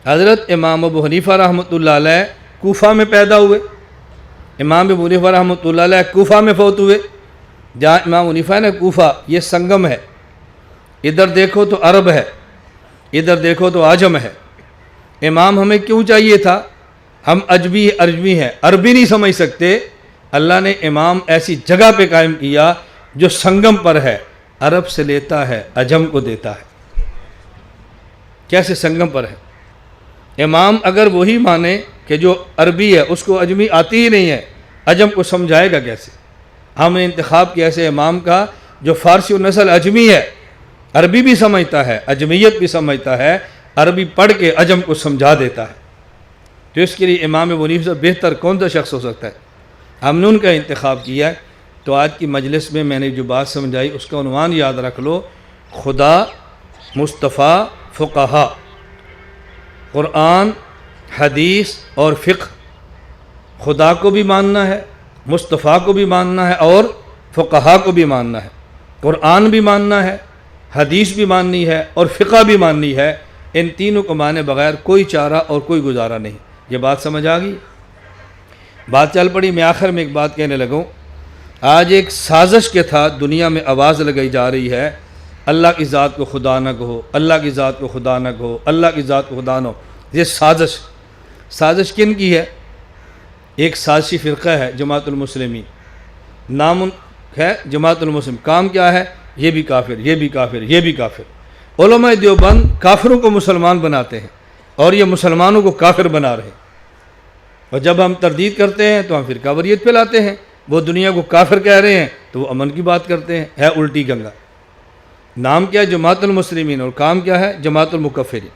حضرت امام ابو حنیفہ رحمۃ اللہ علیہ کوفہ میں پیدا ہوئے، امام ابو حنیفہ رحمۃ اللہ علیہ کوفہ میں فوت ہوئے۔ جہاں امام حنیفہ نے کوفہ، یہ سنگم ہے، ادھر دیکھو تو عرب ہے، ادھر دیکھو تو عجم ہے۔ امام ہمیں کیوں چاہیے تھا؟ ہم عربی ہیں، عربی نہیں سمجھ سکتے، اللہ نے امام ایسی جگہ پہ قائم کیا جو سنگم پر ہے، عرب سے لیتا ہے عجم کو دیتا ہے۔ کیسے سنگم پر ہے؟ امام اگر وہی مانے کہ جو عربی ہے اس کو عجمی آتی ہی نہیں ہے، عجم کو سمجھائے گا کیسے؟ ہم نے انتخاب کیا ایسے امام کا جو فارسی و نسل عجمی ہے، عربی بھی سمجھتا ہے، عجمیت بھی سمجھتا ہے، عربی پڑھ کے عجم کو سمجھا دیتا ہے۔ تو اس کے لیے امام ابو حنیفہ سے بہتر کون سا شخص ہو سکتا ہے؟ ہم نے ان کا انتخاب کیا ہے۔ تو آج کی مجلس میں نے جو بات سمجھائی اس کا عنوان یاد رکھ لو، خدا، مصطفیٰ، فقہا، قرآن، حدیث اور فقہ۔ خدا کو بھی ماننا ہے، مصطفیٰ کو بھی ماننا ہے اور فقہا کو بھی ماننا ہے، قرآن بھی ماننا ہے، حدیث بھی ماننی ہے اور فقہ بھی ماننی ہے۔ ان تینوں کو مانے بغیر کوئی چارہ اور کوئی گزارا نہیں۔ یہ بات سمجھ آ گئی؟ بات چل پڑی۔ میں آخر میں ایک بات کہنے لگوں، آج ایک سازش کے تھا دنیا میں آواز لگائی جا رہی ہے، اللہ کی ذات کو خدا نہ کہو، اللہ کی ذات کو خدا نہ کہو، اللہ کی ذات کو خدا نہ ہو۔ یہ سازش کن کی ہے؟ ایک سازشی فرقہ ہے جماعت المسلمین، نام ہے جماعت المسلم، کام کیا ہے؟ یہ بھی کافر، یہ بھی کافر، یہ بھی کافر۔ علماء دیوبند کافروں کو مسلمان بناتے ہیں اور یہ مسلمانوں کو کافر بنا رہے ہیں، اور جب ہم تردید کرتے ہیں تو ہم فرقہ واریت پھیلاتے ہیں۔ وہ دنیا کو کافر کہہ رہے ہیں تو وہ امن کی بات کرتے ہیں، ہے الٹی گنگا۔ نام کیا ہے؟ جماعت المسلمین، اور کام کیا ہے؟ جماعت المکفرین۔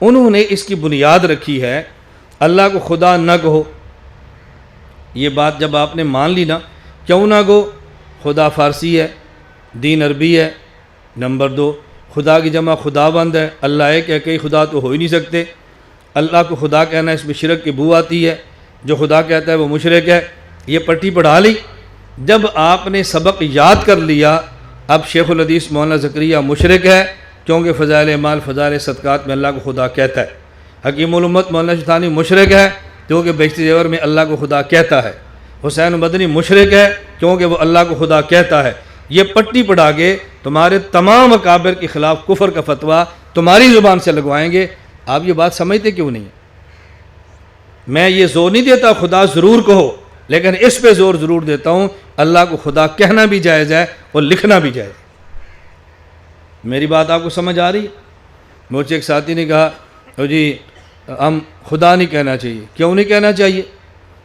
انہوں نے اس کی بنیاد رکھی ہے اللہ کو خدا نہ کہو۔ یہ بات جب آپ نے مان لی نا، کیوں نہ کہو؟ خدا فارسی ہے، دین عربی ہے، نمبر 2 خدا کی جمع خدا بند ہے، اللہ ایک ہے، کئی خدا تو ہو ہی نہیں سکتے۔ اللہ کو خدا کہنا اس میں شرک کی بو آتی ہے، جو خدا کہتا ہے وہ مشرک ہے۔ یہ پٹی پڑھا لی، جب آپ نے سبق یاد کر لیا اب شیخ الحدیث مولانا زکریا مشرک ہے، کیونکہ فضائل اعمال فضائل صدقات میں اللہ کو خدا کہتا ہے۔ حکیم الامت مولانا شیطانی مشرک ہے کیونکہ بہشتی زیور میں اللہ کو خدا کہتا ہے۔ حسین مدنی مشرک ہے کیونکہ وہ اللہ کو خدا کہتا ہے۔ یہ پٹی پڑھا کے تمہارے تمام اکابر کے خلاف کفر کا فتویٰ تمہاری زبان سے لگوائیں گے۔ آپ یہ بات سمجھتے کیوں نہیں ہیں؟ میں یہ زور نہیں دیتا خدا ضرور کہو، لیکن اس پہ زور ضرور دیتا ہوں اللہ کو خدا کہنا بھی جائز ہے اور لکھنا بھی جائز ہے۔ میری بات آپ کو سمجھ آ رہی ہے؟ مجھ سے ایک ساتھی نے کہا جی ہم خدا نہیں کہنا چاہیے۔ کیوں نہیں کہنا چاہیے؟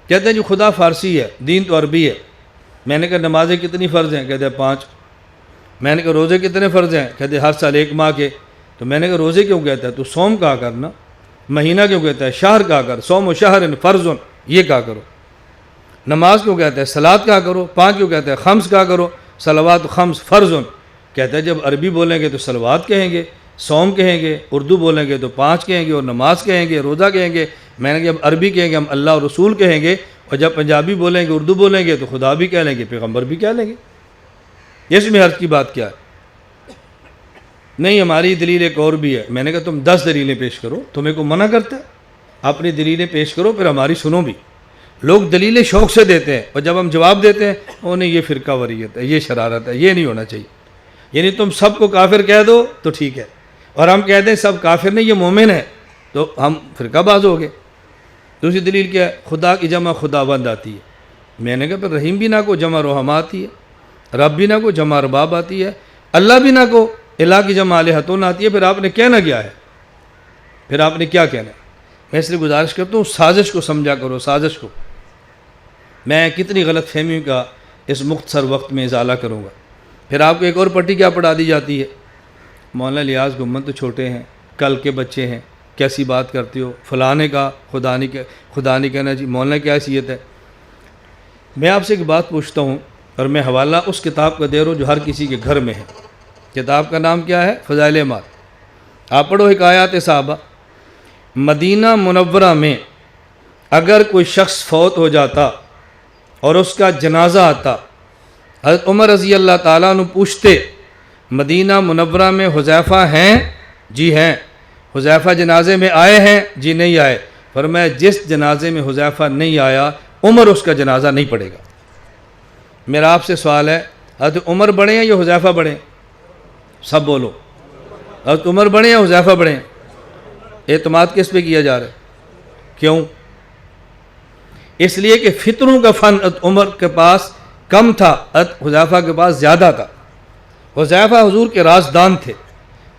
کہتے ہیں جو خدا فارسی ہے، دین تو عربی ہے۔ میں نے کہا نمازیں کتنی فرض ہیں؟ کہتے ہیں 5۔ میں نے کہا روزے کتنے فرض ہیں؟ کہتے ہیں ہر سال 1 ماہ کے۔ تو میں نے کہا روزے کیوں کہتا ہے؟ تو صوم کہا کرنا۔ مہینہ کیوں کہتا ہے؟ شہر کہا کر، صوم و شہر فرض یہ کہا کرو۔ نماز کیوں کہتا ہے؟ صلاۃ کہا کرو۔ 5 کیوں کہتا ہے؟ خمس کہا کرو، صلوات خمس فرض۔ کہتا ہے جب عربی بولیں گے تو صلوات کہیں گے، صوم کہیں گے، اردو بولیں گے تو 5 کہیں گے اور نماز کہیں گے، روزہ کہیں گے۔ میں نے کہا جب عربی کہیں گے ہم اللہ اور رسول کہیں گے، اور جب پنجابی بولیں گے اردو بولیں گے تو خدا بھی کہہ لیں گے، پیغمبر بھی کہہ لیں گے۔ اس میں حرج کی بات کیا ہے؟ نہیں ہماری دلیل ایک اور بھی ہے۔ میں نے کہا تم 10 دلیلیں پیش کرو، تمہیں کو منع کرتا ہے؟ اپنی دلیلیں پیش کرو پھر ہماری سنو بھی۔ لوگ دلیلیں شوق سے دیتے ہیں اور جب ہم جواب دیتے ہیں وہ نہیں یہ فرقہ وریت ہے، یہ شرارت ہے، یہ نہیں ہونا چاہیے۔ یعنی تم سب کو کافر کہہ دو تو ٹھیک ہے، اور ہم کہہ دیں سب کافر نہیں یہ مومن ہے تو ہم فرقہ باز ہو گئے۔ دوسری دلیل کیا ہے؟ خدا کی جمع خداوند آتی ہے۔ میں نے کہا پھر رحیم بھی نہ کو جمع رحمہ آتی ہے، رب بھی نہ کو جمع ارباب آتی ہے، اللہ بھی نہ کو الہ کی جمع الہتون آتی ہے۔ پھر آپ نے کہنا کیا ہے؟ پھر آپ نے کیا کہنا ہے؟ میں اس لیے گزارش کرتا ہوں سازش کو سمجھا کرو، سازش کو۔ میں کتنی غلط فہمیوں کا اس مختصر وقت میں ازالہ کروں گا۔ پھر آپ کو ایک اور پٹی کیا پڑھا دی جاتی ہے؟ مولانا الیاس گھمن تو چھوٹے ہیں، کل کے بچے ہیں، کیسی بات کرتے ہو؟ فلاں کا خدا نہیں کہنا جی، مولانا کیا حیثیت ہے؟ میں آپ سے ایک بات پوچھتا ہوں اور میں حوالہ اس کتاب کا دے رہا ہوں جو ہر کسی کے گھر میں ہے۔ کتاب کا نام کیا ہے؟ فضائل اعمال۔ آپ پڑھو حکایات صحابہ۔ مدینہ منورہ میں اگر کوئی شخص فوت ہو جاتا اور اس کا جنازہ آتا، حضرت عمر رضی اللہ تعالیٰ عنہ پوچھتے مدینہ منورہ میں حذیفہ ہیں؟ جی ہیں۔ حذیفہ جنازے میں آئے ہیں؟ جی نہیں آئے۔ فرمایا جس جنازے میں حذیفہ نہیں آیا عمر اس کا جنازہ نہیں پڑھے گا۔ میرا آپ سے سوال ہے حضرت عمر بڑے ہیں یا حذیفہ بڑے ہیں؟ سب بولو، حضرت عمر بڑے ہیں یا حذیفہ بڑے ہیں؟ اعتماد کس پہ کیا جا رہا ہے؟ کیوں؟ اس لیے کہ فطروں کا فن حضرت عمر کے پاس کم تھا، حضرت حذیفہ کے پاس زیادہ تھا۔ حذیفہ حضور کے رازدان تھے،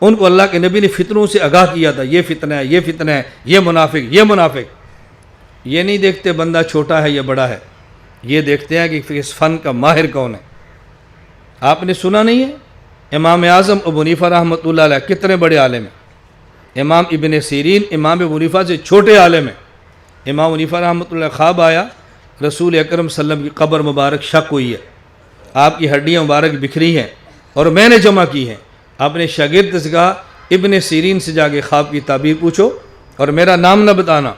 ان کو اللہ کے نبی نے فطروں سے آگاہ کیا تھا، یہ فتنہ ہے، یہ فتنہ ہے، یہ منافق، یہ منافق۔ یہ نہیں دیکھتے بندہ چھوٹا ہے یا بڑا ہے، یہ دیکھتے ہیں کہ اس فن کا ماہر کون ہے۔ آپ نے سنا نہیں ہے امام اعظم ابو حنیفہ رحمۃ اللہ علیہ کتنے بڑے عالم ہیں؟ امام ابن سیرین امام ابو حنیفہ سے چھوٹے عالم ہیں۔ امام حنیفہ رحمۃ اللہ خواب آیا رسول اکرم صلی اللہ علیہ وسلم کی قبر مبارک شق ہوئی ہے، آپ کی ہڈیاں مبارک بکھری ہیں اور میں نے جمع کی ہیں۔ اپنے شاگرد سے کہا ابن سیرین سے جا کے خواب کی تعبیر پوچھو اور میرا نام نہ بتانا۔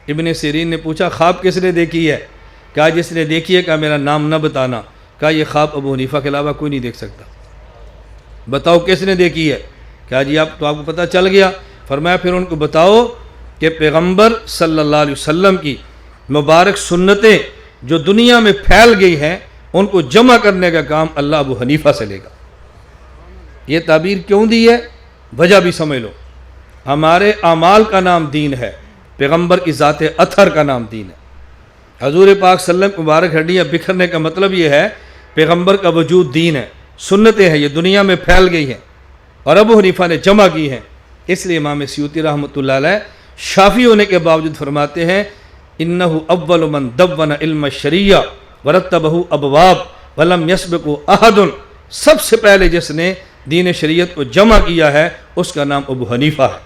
ابن سیرین نے پوچھا خواب کس نے دیکھی ہے؟ کہا جس نے دیکھی ہے، کہا میرا نام نہ بتانا۔ کہا یہ خواب ابو حنیفہ کے علاوہ کوئی نہیں دیکھ سکتا، بتاؤ کس نے دیکھی ہے؟ کہا جی آپ کو پتہ چل گیا۔ فرمایا پھر ان کو بتاؤ کہ پیغمبر صلی اللہ علیہ وسلم کی مبارک سنتیں جو دنیا میں پھیل گئی ہیں ان کو جمع کرنے کا کام اللہ ابو حنیفہ سے لے گا۔ یہ تعبیر کیوں دی ہے؟ وجہ بھی سمجھ لو۔ ہمارے اعمال کا نام دین ہے، پیغمبر کی ذات اطہر کا نام دین ہے۔ حضور پاک صلی اللہ علیہ وسلم مبارک ہڈیاں بکھرنے کا مطلب یہ ہے پیغمبر کا وجود دین ہے، سنتیں ہیں، یہ دنیا میں پھیل گئی ہیں اور ابو حنیفہ نے جمع کی ہیں۔ اس لیے امام سیوطی رحمۃ اللہ علیہ شافعی ہونے کے باوجود فرماتے ہیں انہ اول من دون علم الشریعہ ورتبہ ابواب ولم یسبقہ احد، سب سے پہلے جس نے دین شریعت کو جمع کیا ہے اس کا نام ابو حنیفہ ہے۔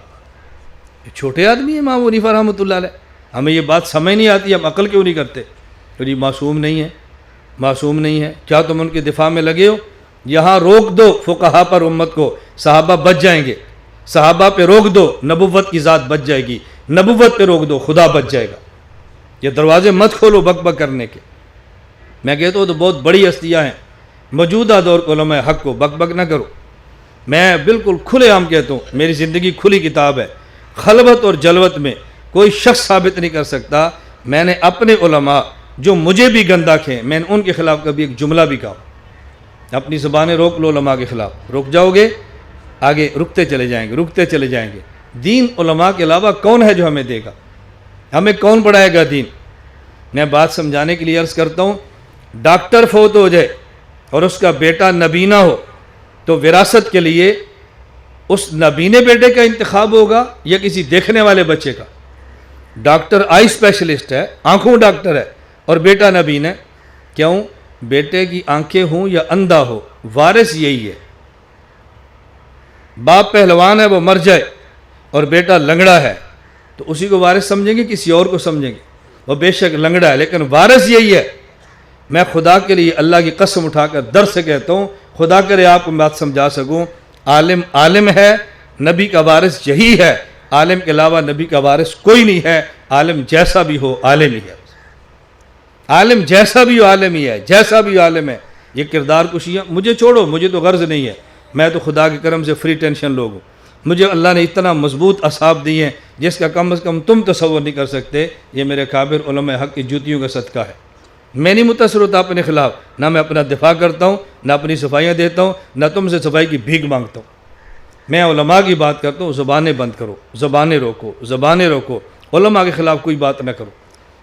یہ چھوٹے آدمی ہیں امام حنیفہ رحمۃ اللہ علیہ۔ ہمیں یہ بات سمجھ نہیں آتی، ہم عقل کیوں نہیں کرتے؟ تو یہ معصوم نہیں ہے، معصوم نہیں ہے، کیا تم ان کے دفاع میں لگے ہو؟ یہاں روک دو فقہا پر امت کو، صحابہ بچ جائیں گے۔ صحابہ پہ روک دو نبوت کی ذات بچ جائے گی، نبوت پہ روک دو خدا بچ جائے گا۔ یہ دروازے مت کھولو بک بک کرنے کے۔ میں کہتا ہوں تو بہت بڑی ہستیاں ہیں موجودہ دور کے علماء حق کو بک بک نہ کرو. میں بالکل کھلے عام کہتا ہوں میری زندگی کھلی کتاب ہے. خلوت اور جلوت میں کوئی شخص ثابت نہیں کر سکتا. میں نے اپنے علماء جو مجھے بھی گندہ کھیں میں نے ان کے خلاف کبھی ایک جملہ بھی کہا. اپنی زبانیں روک لو علماء کے خلاف, رک جاؤ گے آگے رکتے چلے جائیں گے رکتے چلے جائیں گے. دین علماء کے علاوہ کون ہے جو ہمیں دے گا؟ ہمیں کون پڑھائے گا دین؟ میں بات سمجھانے کے لیے عرض کرتا ہوں, ڈاکٹر فوت ہو جائے اور اس کا بیٹا نبینہ ہو تو وراثت کے لیے اس نبینے بیٹے کا انتخاب ہوگا یا کسی دیکھنے والے بچے کا؟ ڈاکٹر آئی اسپیشلسٹ ہے, آنکھوں ڈاکٹر ہے اور بیٹا نبین ہے. کیوں؟ بیٹے کی آنکھیں ہوں یا اندھا ہو وارث یہی ہے. باپ پہلوان ہے وہ مر جائے اور بیٹا لنگڑا ہے تو اسی کو وارث سمجھیں گے کسی اور کو سمجھیں گے؟ وہ بے شک لنگڑا ہے لیکن وارث یہی ہے. میں خدا کے لیے اللہ کی قسم اٹھا کر در سے کہتا ہوں, خدا کرے آپ کو بات سمجھا سکوں, عالم عالم ہے, نبی کا وارث یہی ہے. عالم کے علاوہ نبی کا وارث کوئی نہیں ہے. عالم جیسا بھی ہو عالم ہی ہے. عالم جیسا بھی ہو عالم ہی ہے, جیسا بھی عالم ہے. یہ کردار کشیاں مجھے چھوڑو, مجھے تو غرض نہیں ہے. میں تو خدا کے کرم سے فری ٹینشن لوگ ہوں. مجھے اللہ نے اتنا مضبوط اصحاب دی ہیں جس کا کم از کم تم تصور نہیں کر سکتے. یہ میرے کابر علماء حق کی جوتیوں کا صدقہ ہے. میں نہیں متاثر ہوتا اپنے خلاف, نہ میں اپنا دفاع کرتا ہوں, نہ اپنی صفائیاں دیتا ہوں, نہ تم سے صفائی کی بھیک مانگتا ہوں. میں علماء کی بات کرتا ہوں, زبانیں بند کرو, زبانیں روکو, زبانیں روکو. علماء کے خلاف کوئی بات نہ کرو.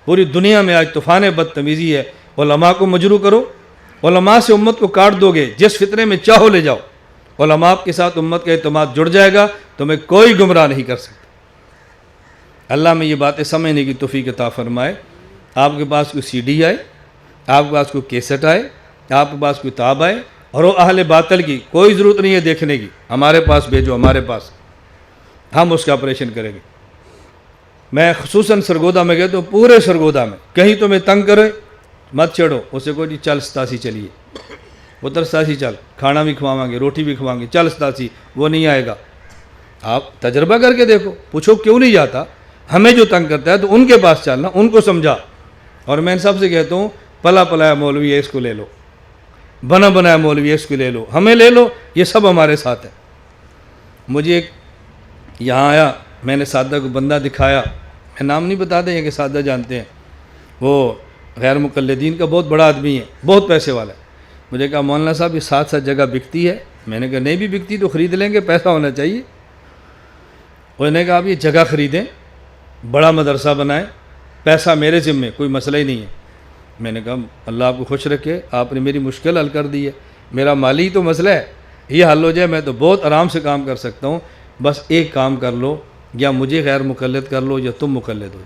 پوری دنیا میں آج طوفان بدتمیزی ہے, علماء کو مجروح کرو. علماء سے امت کو کاٹ دو گے, جس فطرے میں چاہو لے جاؤ. علماء کے ساتھ امت کا اعتماد جڑ جائے گا, تمہیں کوئی گمراہ نہیں کر سکتا. اللہ میں یہ باتیں سمجھنے کی توفیق عطا فرمائے. آپ کے پاس کوئی سی ڈی آئے, آپ کے پاس کوئی کیسٹ آئے, آپ کے پاس کوئی کتاب آئے اور وہ اہل باطل کی کوئی ضرورت نہیں ہے دیکھنے کی, ہمارے پاس بھیجو, ہمارے پاس, ہم اس کا آپریشن کریں گے. میں خصوصاً سرگودا میں کہتا ہوں, پورے سرگودا میں کہیں تمہیں تنگ کرے مت چھیڑو. اسے کوئی جی چل ستاسی چلیے, اتر ستاسی چل, کھانا بھی کھواؤں گے, روٹی بھی کھواؤں گے, چل ستاسی, وہ نہیں آئے گا. آپ تجربہ کر کے دیکھو, پوچھو کیوں نہیں جاتا. ہمیں جو تنگ کرتا ہے تو ان کے پاس چلنا, ان کو سمجھا. اور میں ان سب سے کہتا ہوں, پلا پلایا مولوی ہے اس کو لے لو, بنا بنایا مولوی ہے اس کو لے لو, ہمیں لے لو, یہ سب ہمارے ساتھ ہے. مجھے ایک یہاں آیا, میں نے سادہ کو بندہ دکھایا, میں نام نہیں بتا دیں کہ سادہ جانتے ہیں, وہ غیر مقلدین کا بہت بڑا آدمی ہے, بہت پیسے والا ہے. مجھے کہا مولانا صاحب یہ ساتھ ساتھ جگہ بکتی ہے؟ میں نے کہا نہیں بھی بکتی تو خرید لیں گے, پیسہ ہونا چاہیے. انہوں نے کہا آپ یہ جگہ خریدیں, بڑا مدرسہ بنائیں, پیسہ میرے ذمے, کوئی مسئلہ ہی نہیں ہے. میں نے کہا اللہ آپ کو خوش رکھے, آپ نے میری مشکل حل کر دی ہے. میرا مالی تو مسئلہ ہے, یہ حل ہو جائے میں تو بہت آرام سے کام کر سکتا ہوں. بس ایک کام کر لو, یا مجھے غیر مقلد کر لو یا تم مقلد ہو.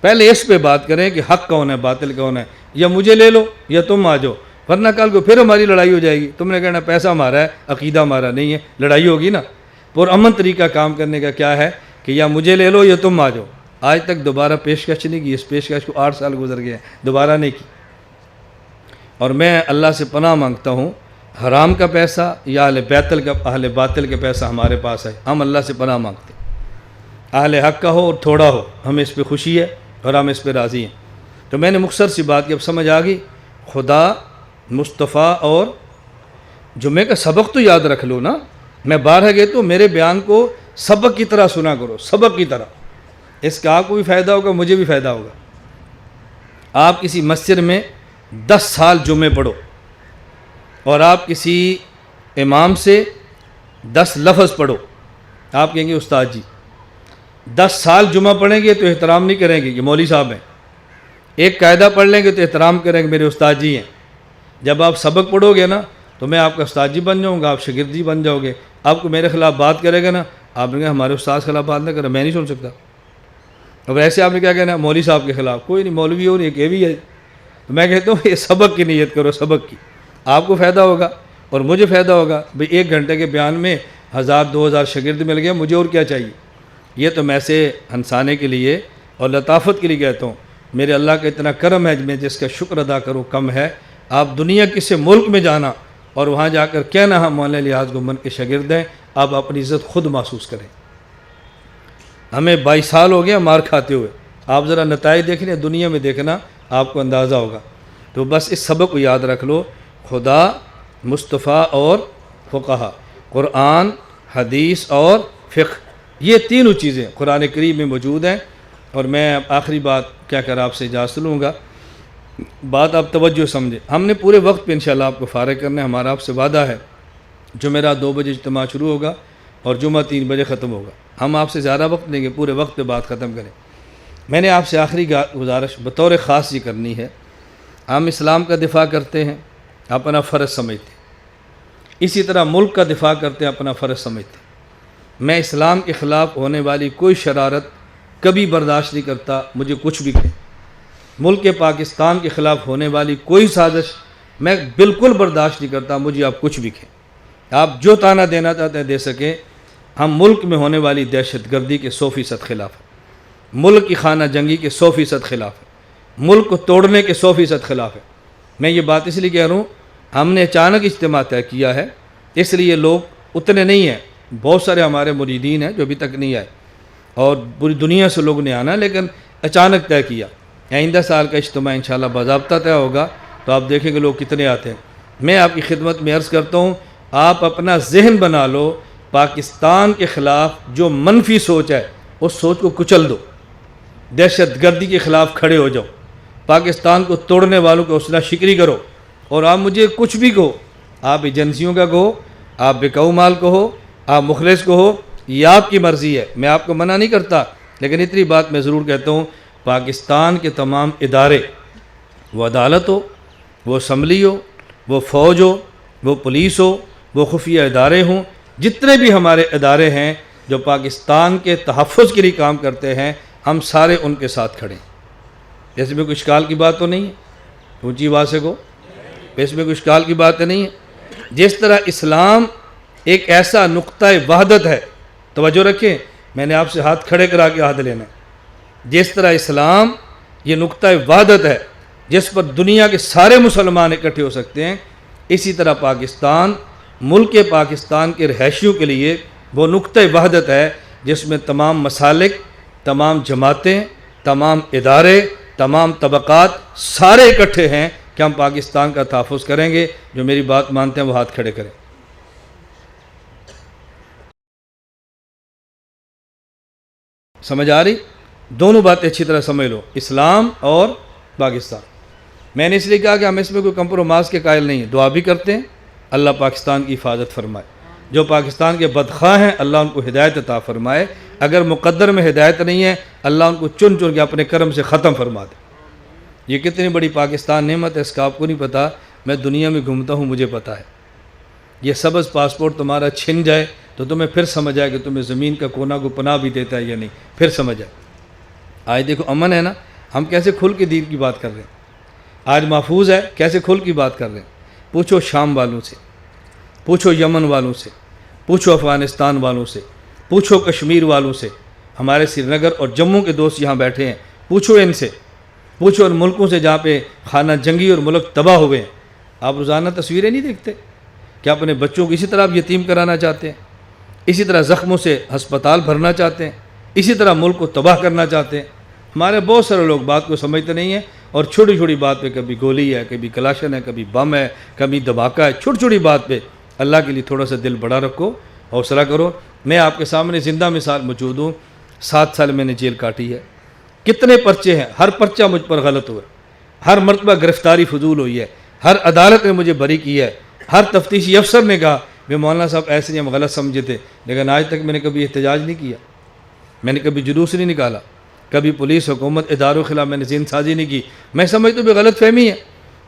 پہلے اس پہ بات کریں کہ حق کون ہے باطل کون ہے, یا مجھے لے لو یا تم آ جاؤ, ورنہ کل کو پھر ہماری لڑائی ہو جائے گی. تم نے کہنا پیسہ ہمارا ہے, عقیدہ ہمارا نہیں ہے, لڑائی ہوگی نا. پرامن طریقہ کام کرنے کا کیا ہے کہ یا مجھے لے لو یا تم آ جاؤ. آج تک دوبارہ پیشکش نہیں کی, اس پیشکش کو 8 سال گزر گئے, دوبارہ نہیں کی. اور میں اللہ سے پناہ مانگتا ہوں, حرام کا پیسہ یا اہل باطل کا پیسہ ہمارے پاس ہے, ہم اللہ سے پناہ مانگتے ہیں. اہل حق کا ہو اور تھوڑا ہو, ہمیں اس پہ خوشی ہے اور ہم اس پہ راضی ہیں. تو میں نے مختصر سی بات کی, اب سمجھ آ گئی. خدا, مصطفیٰ اور جمعے کا سبق تو یاد رکھ لو نا. میں بارہ گئے تو میرے بیان کو سبق کی طرح سنا کرو, سبق کی طرح. اس کا آپ کو بھی فائدہ ہوگا, مجھے بھی فائدہ ہوگا. آپ کسی مسجد میں 10 سال جمعے پڑھو اور آپ کسی امام سے 10 لفظ پڑھو, آپ کہیں گے استاد جی 10 سال جمعہ پڑھیں گے تو احترام نہیں کریں گے, یہ مولوی صاحب ہیں. ایک قاعدہ پڑھ لیں گے تو احترام کریں گے, میرے استاد جی ہیں. جب آپ سبق پڑھو گے نا تو میں آپ کا استاد جی بن جاؤں گا, آپ شاگرد جی بن جاؤ گے. آپ کو میرے خلاف بات کرے گا نا, آپ نے کہا ہمارے استاد کے خلاف بات نہ کرے, میں نہیں سن سکتا. اب ایسے آپ نے کیا کہنا مولوی صاحب کے خلاف, کوئی نہیں, مولوی ہو نہیں, ایک یہ بھی ہے. تو میں کہتا ہوں یہ سبق کی نیت کرو, سبق کی, آپ کو فائدہ ہوگا اور مجھے فائدہ ہوگا. بھئی 1 گھنٹے کے بیان میں 1000-2000 شاگرد مل گئے, مجھے اور کیا چاہیے. یہ تو میں سے ہنسانے کے لیے اور لطافت کے لیے کہتا ہوں. میرے اللہ کا اتنا کرم ہے, میں جس کا شکر ادا کروں کم ہے. آپ دنیا کسی ملک میں جانا اور وہاں جا کر کہنا ہم مولانا الیاس گنبد کے شاگرد ہیں, آپ اپنی عزت خود محسوس کریں. ہمیں 22 سال ہو گیا مار کھاتے ہوئے. آپ ذرا نتائج دیکھیں, دنیا میں دیکھنا, آپ کو اندازہ ہوگا. تو بس اس سبق کو یاد رکھ لو، خدا، مصطفیٰ اور فقہا، قرآن، حدیث اور فقہ، یہ تینوں چیزیں قرآن کریم میں موجود ہیں۔ اور میں اب آخری بات کیا کر آپ سے اجازت لوں گا، بات آپ توجہ سمجھیں، ہم نے پورے وقت پہ انشاءاللہ آپ کو فارغ کرنا ہے، ہمارا آپ سے وعدہ ہے۔ جمعرات 2 بجے اجتماع شروع ہوگا اور جمعہ 3 بجے ختم ہوگا، ہم آپ سے زیادہ وقت لیں گے، پورے وقت پہ بات ختم کریں۔ میں نے آپ سے آخری گزارش بطور خاص یہ کرنی ہے، ہم اسلام کا دفاع کرتے ہیں، اپنا فرض سمجھتے ہیں، اسی طرح ملک کا دفاع کرتے ہیں، اپنا فرض سمجھتے ہیں۔ میں اسلام کے خلاف ہونے والی کوئی شرارت کبھی برداشت نہیں کرتا، مجھے کچھ بھی کہیں۔ ملک پاکستان کے خلاف ہونے والی کوئی سازش میں بالکل برداشت نہیں کرتا، مجھے آپ کچھ بھی کہیں۔ آپ جو تانا دینا چاہتے ہیں دے سکیں، ہم ملک میں ہونے والی دہشت گردی کے 100% خلاف ہیں، ملک کی خانہ جنگی کے 100% خلاف ہے، ملک کو توڑنے کے 100% خلاف ہے۔ میں یہ بات اس لیے کہہ رہا ہوں، ہم نے اچانک اجتماع طے کیا ہے، اس لیے لوگ اتنے نہیں ہیں، بہت سارے ہمارے مریدین ہیں جو ابھی تک نہیں آئے اور پوری دنیا سے لوگ نے آنا، لیکن اچانک طے کیا۔ آئندہ سال کا اجتماع انشاءاللہ باضابطہ طے ہوگا تو آپ دیکھیں گے لوگ کتنے آتے ہیں۔ میں آپ کی خدمت میں عرض کرتا ہوں، آپ اپنا ذہن بنا لو، پاکستان کے خلاف جو منفی سوچ ہے اس سوچ کو کچل دو، دہشت گردی کے خلاف کھڑے ہو جاؤ، پاکستان کو توڑنے والوں کو حوصلہ شکری کرو۔ اور آپ مجھے کچھ بھی کہو، آپ ایجنسیوں کا کہو، آپ بکاؤ مال کہو، آپ مخلص کہو، یہ آپ کی مرضی ہے، میں آپ کو منع نہیں کرتا، لیکن اتنی بات میں ضرور کہتا ہوں، پاکستان کے تمام ادارے، وہ عدالت ہو، وہ اسمبلی ہو، وہ فوج ہو، وہ پولیس ہو، وہ خفیہ ادارے ہوں، جتنے بھی ہمارے ادارے ہیں جو پاکستان کے تحفظ کے لیے کام کرتے ہیں، ہم سارے ان کے ساتھ کھڑے ہیں۔ جیسے میں کوئی اشکال کی بات تو نہیں ہے، اونچی آواز سے کہو، اس میں کوئی اشکال کی بات نہیں ہے۔ جس طرح اسلام ایک ایسا نقطہ وحدت ہے، توجہ رکھیں، میں نے آپ سے ہاتھ کھڑے کرا کے ہاتھ لینا ہے، جس طرح اسلام یہ نقطہ وحدت ہے جس پر دنیا کے سارے مسلمان اکٹھے ہو سکتے ہیں، اسی طرح پاکستان، ملک پاکستان کے رہائشیوں کے لیے وہ نقطہ وحدت ہے جس میں تمام مسالک، تمام جماعتیں، تمام ادارے، تمام طبقات سارے اکٹھے ہیں کہ ہم پاکستان کا تحفظ کریں گے۔ جو میری بات مانتے ہیں وہ ہاتھ کھڑے کریں۔ سمجھ آ رہی؟ دونوں باتیں اچھی طرح سمجھ لو، اسلام اور پاکستان۔ میں نے اس لیے کہا کہ ہم اس میں کوئی کمپرومائز کے قائل نہیں ہیں، دعا بھی کرتے ہیں اللہ پاکستان کی حفاظت فرمائے، جو پاکستان کے بدخواہ ہیں اللہ ان کو ہدایت عطا فرمائے، اگر مقدر میں ہدایت نہیں ہے اللہ ان کو چن چن کے اپنے کرم سے ختم فرما دے۔ یہ کتنی بڑی پاکستان نعمت ہے، اس کا آپ کو نہیں پتہ، میں دنیا میں گھومتا ہوں مجھے پتہ ہے۔ یہ سبز پاسپورٹ تمہارا چھن جائے تو تمہیں پھر سمجھ آئے کہ تمہیں زمین کا کونا کو پناہ بھی دیتا ہے یا نہیں، پھر سمجھ آئے۔ آج دیکھو امن ہے نا، ہم کیسے کھل کے دین کی بات کر رہے ہیں، آج محفوظ ہے، کیسے کھل کی بات کر رہے ہیں۔ پوچھو شام والوں سے، پوچھو یمن والوں سے، پوچھو افغانستان والوں سے، پوچھو کشمیر والوں سے، ہمارے سری نگر اور جموں کے دوست یہاں بیٹھے ہیں، پوچھو ان سے، پوچھو ان ملکوں سے جہاں پہ خانہ جنگی اور ملک تباہ ہوئے ہیں۔ آپ روزانہ تصویریں نہیں دیکھتے کہ اپنے بچوں کو اسی طرح آپ یتیم کرانا چاہتے ہیں، اسی طرح زخموں سے ہسپتال بھرنا چاہتے ہیں، اسی طرح ملک کو تباہ کرنا چاہتے ہیں۔ ہمارے بہت سارے لوگ بات کو سمجھتے نہیں ہیں اور چھوٹی چھوٹی بات پہ کبھی گولی ہے، کبھی کلاشن ہے، کبھی بم ہے، کبھی دھماکہ ہے، چھوٹی چھوٹی بات پہ اللہ کے لیے تھوڑا سا دل بڑا رکھو، حوصلہ کرو۔ میں آپ کے سامنے زندہ مثال موجود ہوں، 7 سال میں نے جیل کاٹی ہے، کتنے پرچے ہیں، ہر پرچہ مجھ پر غلط ہوا، ہر مرتبہ گرفتاری فضول ہوئی ہے، ہر عدالت نے مجھے بری کی ہے، ہر تفتیشی افسر نے کہا کہ مولانا صاحب ایسے نہیں، ہم غلط سمجھے تھے، لیکن آج تک میں نے کبھی احتجاج نہیں کیا، میں نے کبھی جلوس نہیں نکالا، کبھی پولیس حکومت اداروں کے خلاف میں نے ذہن سازی نہیں کی۔ میں سمجھتا ہوں کہ غلط فہمی ہے،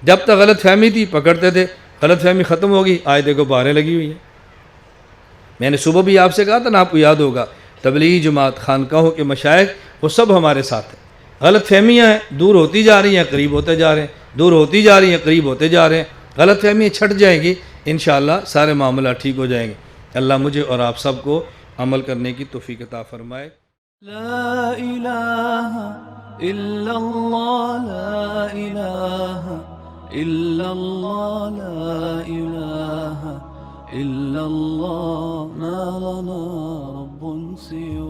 جب تک غلط فہمی تھی پکڑتے تھے، غلط فہمی ختم ہوگی، آج دیکھو باریں لگی ہوئی ہیں۔ میں نے صبح بھی آپ سے کہا تھا نا، آپ کو یاد ہوگا، تبلیغی جماعت، خانقاہوں کے مشائخ، وہ سب ہمارے ساتھ ہیں۔ غلط فہمیاں ہیں، دور ہوتی جا رہی ہیں، قریب ہوتے جا رہے ہیں، دور ہوتی جا رہی ہیں، قریب ہوتے جا رہے ہیں، غلط فہمیاں چھٹ جائیں گی، انشاءاللہ سارے معاملات ٹھیک ہو جائیں گے۔ اللہ مجھے اور آپ سب کو عمل کرنے کی توفیق عطا فرمائے۔ لا إله إلا الله، لا إله إلا الله، لا إله إلا الله، ما لنا رب سواه۔